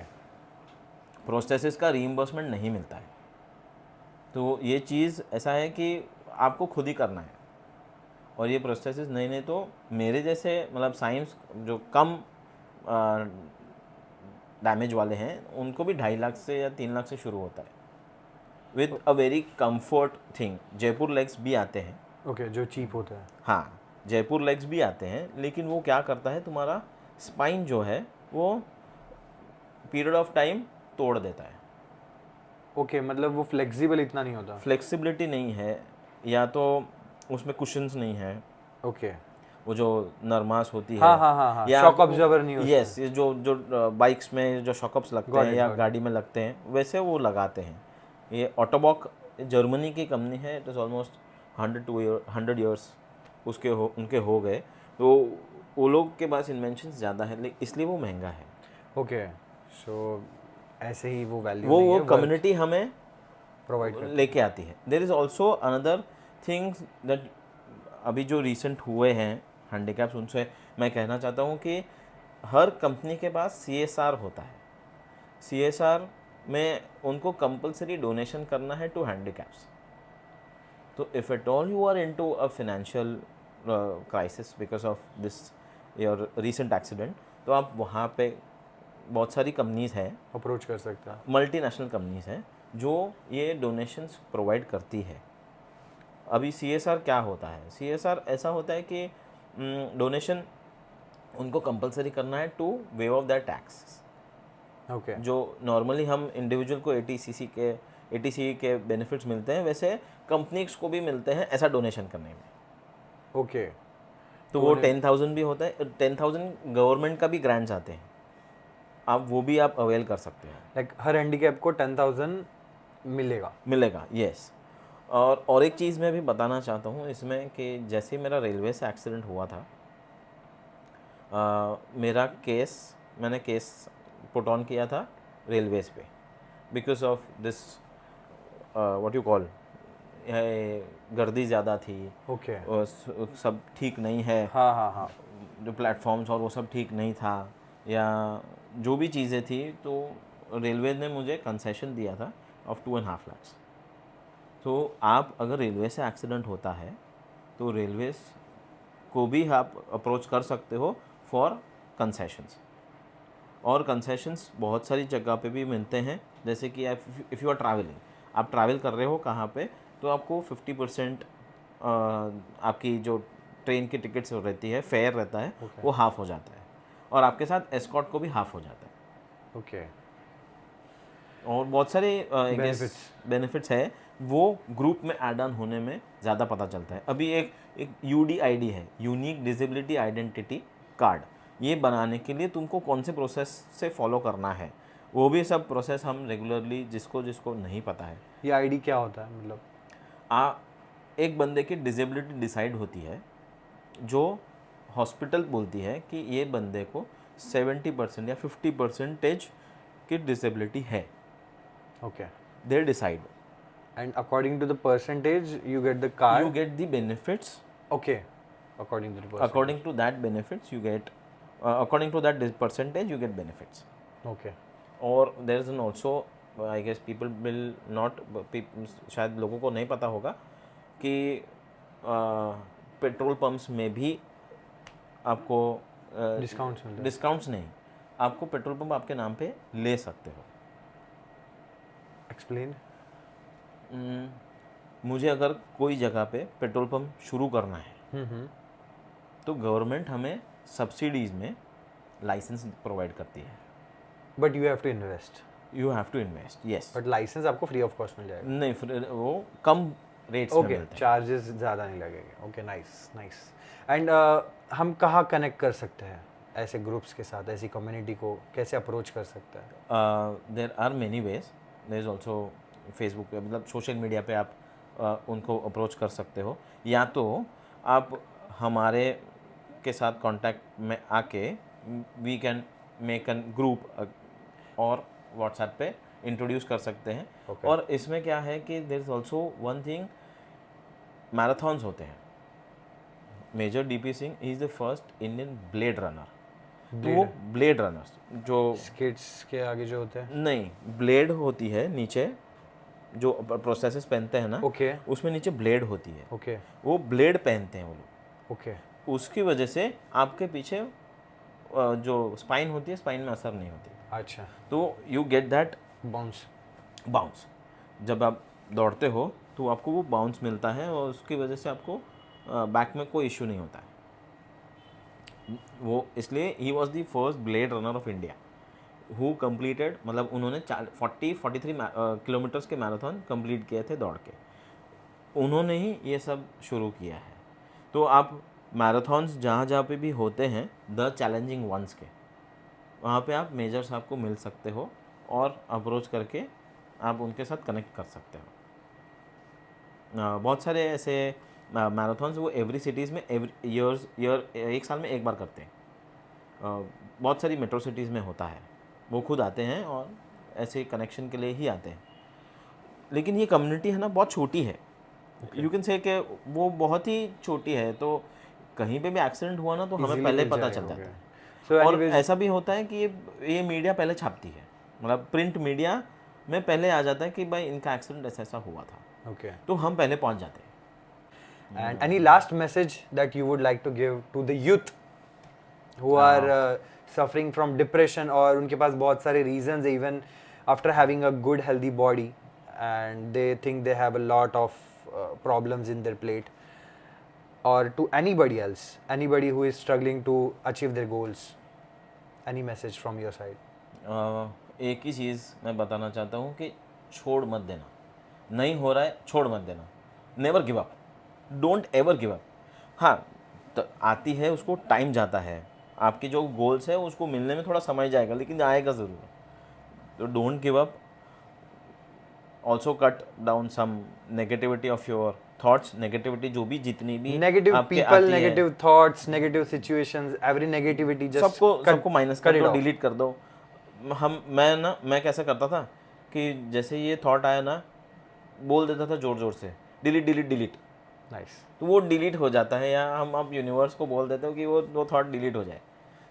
prosthesis का रीइंबर्समेंट नहीं मिलता है। तो ये चीज़ ऐसा है कि आपको खुद ही करना है, और ये प्रोस्थेसिस नहीं तो मेरे जैसे मतलब साइंस जो कम डैमेज वाले हैं, उनको भी 2.5 लाख से या 3 लाख से शुरू होता है, with a very comfort thing. Jaipur legs भी आते हैं, ओके जो चीप होता है। हाँ जयपुर लेग्स भी आते हैं, लेकिन वो क्या करता है, तुम्हारा स्पाइन जो है वो पीरियड ऑफ टाइम तोड़ देता है। ओके मतलब वो फ्लेक्सिबल इतना नहीं होता। फ्लेक्सिबिलिटी नहीं है, या तो उसमें कुशन्स नहीं है, ओके वो जो नरमास होती है, हाँ हाँ हाँ हाँ, या शॉक ऑब्जर्वर नहीं होता। यस, ये जो जो बाइक्स में जो शॉकअप्स लगते Got हैं it, या got it. गाड़ी में लगते हैं, वैसे वो लगाते हैं। ये ऑटोबॉक जर्मनी की कंपनी है, इट इज़ ऑलमोस्ट 100 ईयर्स उनके हो गए, तो वो लोग के पास इन्वेंशंस ज़्यादा है, इसलिए वो महंगा है। ओके सो ऐसे ही वो वैल्यू वो नहीं वो है, कम्युनिटी हमें प्रोवाइड करते लेके आती है। There is also another things that अभी जो रिसेंट हुए हैं हैंडीकैप्स, उनसे मैं कहना चाहता हूँ कि हर कंपनी के पास CSR होता है। CSR में उनको कंपलसरी डोनेशन करना है टू हैंडीकैप्स। तो if at all you are into a financial crisis because of this your recent accident, तो आप वहाँ पे बहुत सारी कंपनीज़ हैं, अप्रोच कर सकता है। मल्टीनेशनल कंपनीज़ हैं जो ये डोनेशंस प्रोवाइड करती है। अभी CSR क्या होता है? CSR ऐसा होता है कि डोनेशन उनको कंपलसरी करना है to waive off that tax. Okay जो नॉर्मली हम इंडिविजुअल को एटीसी के बेनिफिट्स मिलते हैं, वैसे कंपनीज को भी मिलते हैं ऐसा डोनेशन करने में। ओके तो वो 10,000 भी होता है, 10,000 गवर्नमेंट का भी ग्रांट्स आते हैं, आप वो भी आप अवेल कर सकते हैं। लाइक हर हैंडीकैप को 10,000 मिलेगा। यस। और एक चीज़ मैं भी बताना चाहता हूँ इसमें कि जैसे मेरा रेलवे से एक्सीडेंट हुआ था, मैंने केस पुट ऑन किया था रेलवेज पे, because of this what you call, गर्दी ज़्यादा थी, ओके और सब ठीक नहीं है, हाँ हाँ हाँ जो प्लेटफॉर्म्स और वो सब ठीक नहीं था, या जो भी चीज़ें थी, तो रेलवे ने मुझे कंसेशन दिया था ऑफ 2.5 lakhs। तो आप अगर रेलवे से एक्सीडेंट होता है तो रेलवेज को भी आप अप्रोच कर सकते हो फॉर कंसेशंस। और कंसेशंस बहुत सारी जगह पे भी मिलते हैं, जैसे कि इफ़ यू आर ट्रैवलिंग, आप ट्रैवल कर रहे हो कहाँ पे, तो आपको 50% आपकी जो ट्रेन की टिकट्स रहती है, फेयर रहता है, वो हाफ़ हो जाता है, और आपके साथ एस्कॉर्ट को भी हाफ़ हो जाता है। ओके और बहुत सारे Benefits. बेनिफिट्स है, वो ग्रुप में ऐड ऑन होने में ज़्यादा पता चलता है। अभी एक UDID है, यूनिक डिसेबिलिटी आइडेंटिटी कार्ड, ये बनाने के लिए तुमको कौन से प्रोसेस से फॉलो करना है, वो भी सब प्रोसेस हम रेगुलरली, जिसको जिसको नहीं पता है। ये आईडी क्या होता है मतलब? एक बंदे की डिसेबिलिटी डिसाइड होती है, जो हॉस्पिटल बोलती है कि ये बंदे को 70% या 50% की डिसेबिलिटी है, okay they decide. and according to the percentage you get the card. You get the benefits. Okay, according to the percentage. According to that benefits you get, according to that percentage you get benefits. Okay. और there is an also, I guess people will not, शायद लोगों को नहीं पता होगा कि petrol pumps में भी आपको Discounts मिलते हैं. डिस्काउंट्स नहीं, आपको पेट्रोल पंप आपके नाम पे ले सकते हो। Explain. मुझे अगर कोई जगह पे पेट्रोल पंप शुरू करना है, तो गवर्नमेंट हमें सब्सिडीज़ में लाइसेंस प्रोवाइड करती है। But you have to invest. You have to invest, yes. But license आपको free of cost मिल जाएगा. नहीं, फिर वो कम रेट्स में Okay, मिलते हैं। charges ज़्यादा नहीं लगेंगे. Okay, nice. And हम कहाँ connect कर सकते हैं ऐसे ग्रुप्स के साथ, ऐसी कम्युनिटी को कैसे अप्रोच कर सकते हैं? There are many ways. There is also Facebook पे, मतलब सोशल मीडिया पे आप उनको अप्रोच कर सकते हो, या तो आप हमारे के साथ कांटेक्ट में आके we can make an group, और व्हाट्सएप पे इंट्रोड्यूस कर सकते हैं। Okay. और इसमें क्या है कि there is also one thing, marathons होते हैं। Major DP Singh is the first Indian blade runner. तो वो ब्लेड रनर्स जो स्किट्स के आगे जो होते हैं. नहीं, ब्लेड होती है नीचे, जो प्रोसेसेस पहनते हैं ना, Okay. उसमें नीचे ब्लेड होती है, Okay. वो ब्लेड पहनते हैं वो लोग। Okay. उसकी वजह से आपके पीछे जो स्पाइन होती है, स्पाइन में असर नहीं होती, अच्छा. तो you get that bounce. Bounce. जब आप दौड़ते हो तो आपको वो बाउंस मिलता है, और उसकी वजह से आपको बैक में कोई इश्यू नहीं होता है। वो इसलिए he was the first blade runner of India who completed, मतलब उन्होंने 43 किलोमीटर्स के मैराथन कंप्लीट किए थे दौड़ के, उन्होंने ही ये सब शुरू किया है। तो आप मैराथन्स जहाँ जहाँ पे भी होते हैं, द चैलेंजिंग वंस के, वहाँ पे आप मेजर साहब को मिल सकते हो और अप्रोच करके आप उनके साथ कनेक्ट कर सकते हो। बहुत सारे ऐसे मैराथन्स वो एवरी सिटीज़ में एक साल में एक बार करते हैं। बहुत सारी मेट्रो सिटीज़ में होता है, वो खुद आते हैं और ऐसे कनेक्शन के लिए ही आते हैं। लेकिन ये कम्युनिटी है ना, बहुत छोटी है, यू कैन से कि वो बहुत ही छोटी है, तो कहीं पे भी एक्सीडेंट हुआ ना तो हमें Easily पहले मिल पता जाएगा, चल जाता okay. है। So और anyways, ऐसा भी होता है कि ये मीडिया पहले छापती है, मतलब प्रिंट मीडिया में पहले आ जाता है कि भाई इनका एक्सीडेंट ऐसा ऐसा हुआ था, okay. तो हम पहले पहुंच जाते हैं। And any last message that you would like to give to the youth who are suffering from depression, और उनके पास बहुत सारे reasons है, even after having a good healthy body and they think they have a lot of problems in their plate. or to anybody else, anybody who is struggling to achieve their goals, any message from your side? एक ही चीज़ मैं बताना चाहता हूँ कि छोड़ मत देना, नहीं हो रहा है छोड़ मत देना, never give up, don't ever give up. हाँ, तो आती है, उसको टाइम जाता है, आपके जो गोल्स है उसको मिलने में थोड़ा समय जाएगा, लेकिन आएगा ज़रूर। तो don't give up. Also cut down some negativity of your thoughts, negativity जो भी जितनी भी Negative आपके people, आती है, negative thoughts, negative situations, every negativity just सबको माइनस कर cut it दो, off. डिलीट कर दो। मैं कैसे करता था कि जैसे ये थॉट आया ना, बोल देता था ज़ोर ज़ोर से, डिलीट डिलीट डिलीट, Nice. तो वो डिलीट हो जाता है। या हम अब यूनिवर्स को बोल देते हो कि वो थॉट डिलीट हो जाए।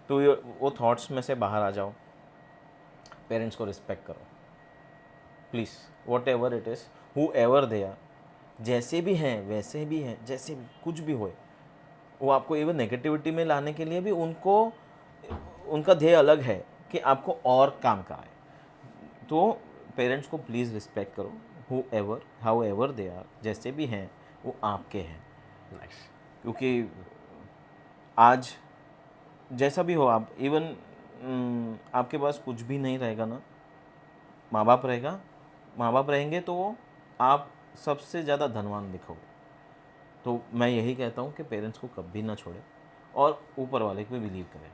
तो वो थॉट्स में से बाहर आ जाओ, पेरेंट्स को रिस्पेक्ट करो please, whatever it is, whoever they are, जैसे भी हैं वैसे भी हैं, जैसे भी कुछ भी होए, वो आपको इवन नेगेटिविटी में लाने के लिए भी उनका ध्येय अलग है कि आपको और काम कराए। तो पेरेंट्स को प्लीज़ रिस्पेक्ट करो, whoever however they are, जैसे भी हैं वो आपके हैं। Nice. क्योंकि आज जैसा भी हो आप, इवन आपके पास कुछ भी नहीं रहेगा ना, माँ बाप रहेंगे तो आप सबसे ज़्यादा धनवान दिखोगे। तो मैं यही कहता हूँ कि पेरेंट्स को कभी ना छोड़े और ऊपर वाले पे बिलीव करें।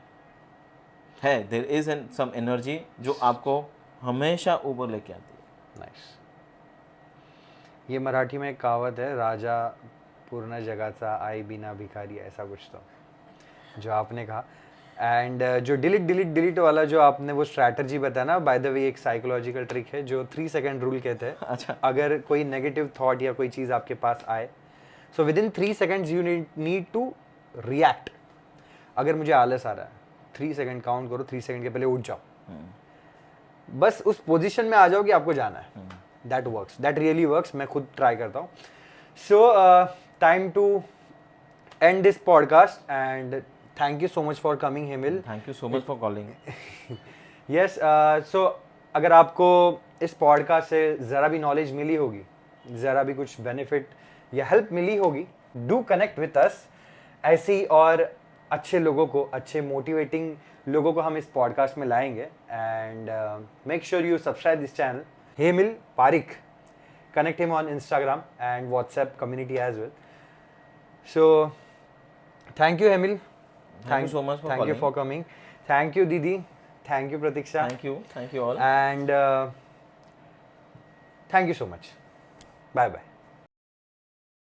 है, देयर इज़ सम एनर्जी जो आपको हमेशा ऊपर लेके आती है। Nice. ये मराठी में एक कहावत है, राजा पूर्ण जगाचा आई बिना भिखारी, ऐसा कुछ तो जो आपने कहा। एंड जो डिलीट वाला जो आपने वो स्ट्रैटेजी बताया ना, बाय द वे एक साइकोलॉजिकल ट्रिक है जो 3 सेकंड रूल कहते हैं। अच्छा। अगर कोई नेगेटिव थॉट या कोई चीज़ आपके पास आए, so within 3 seconds you need to react. अगर मुझे आलस आ रहा है, 3 सेकंड काउंट करो, 3 सेकंड के पहले उठ जाओ, बस उस पोजीशन में आ जाओ कि आपको जाना है। That works, that really works. मैं खुद ट्राई करता हूँ। So time to end this podcast and thank you so much for coming Hemil. Thank you so much for calling. Yes, so अगर आपको इस पॉडकास्ट से ज़रा भी नॉलेज मिली होगी, ज़रा भी कुछ बेनिफिट या हेल्प मिली होगी, डू कनेक्ट विथ अस। ऐसे ही और अच्छे लोगों को, अच्छे मोटिवेटिंग लोगों को हम इस पॉडकास्ट में लाएंगे। And make sure you subscribe this channel, Hemil Parikh. Connect him on Instagram and WhatsApp community as well. So, thank you, Hemil. Thank you so much for thank you calling. for coming. Thank you, Didi. Thank you, Pratiksha. Thank you all. And thank you so much. Bye bye.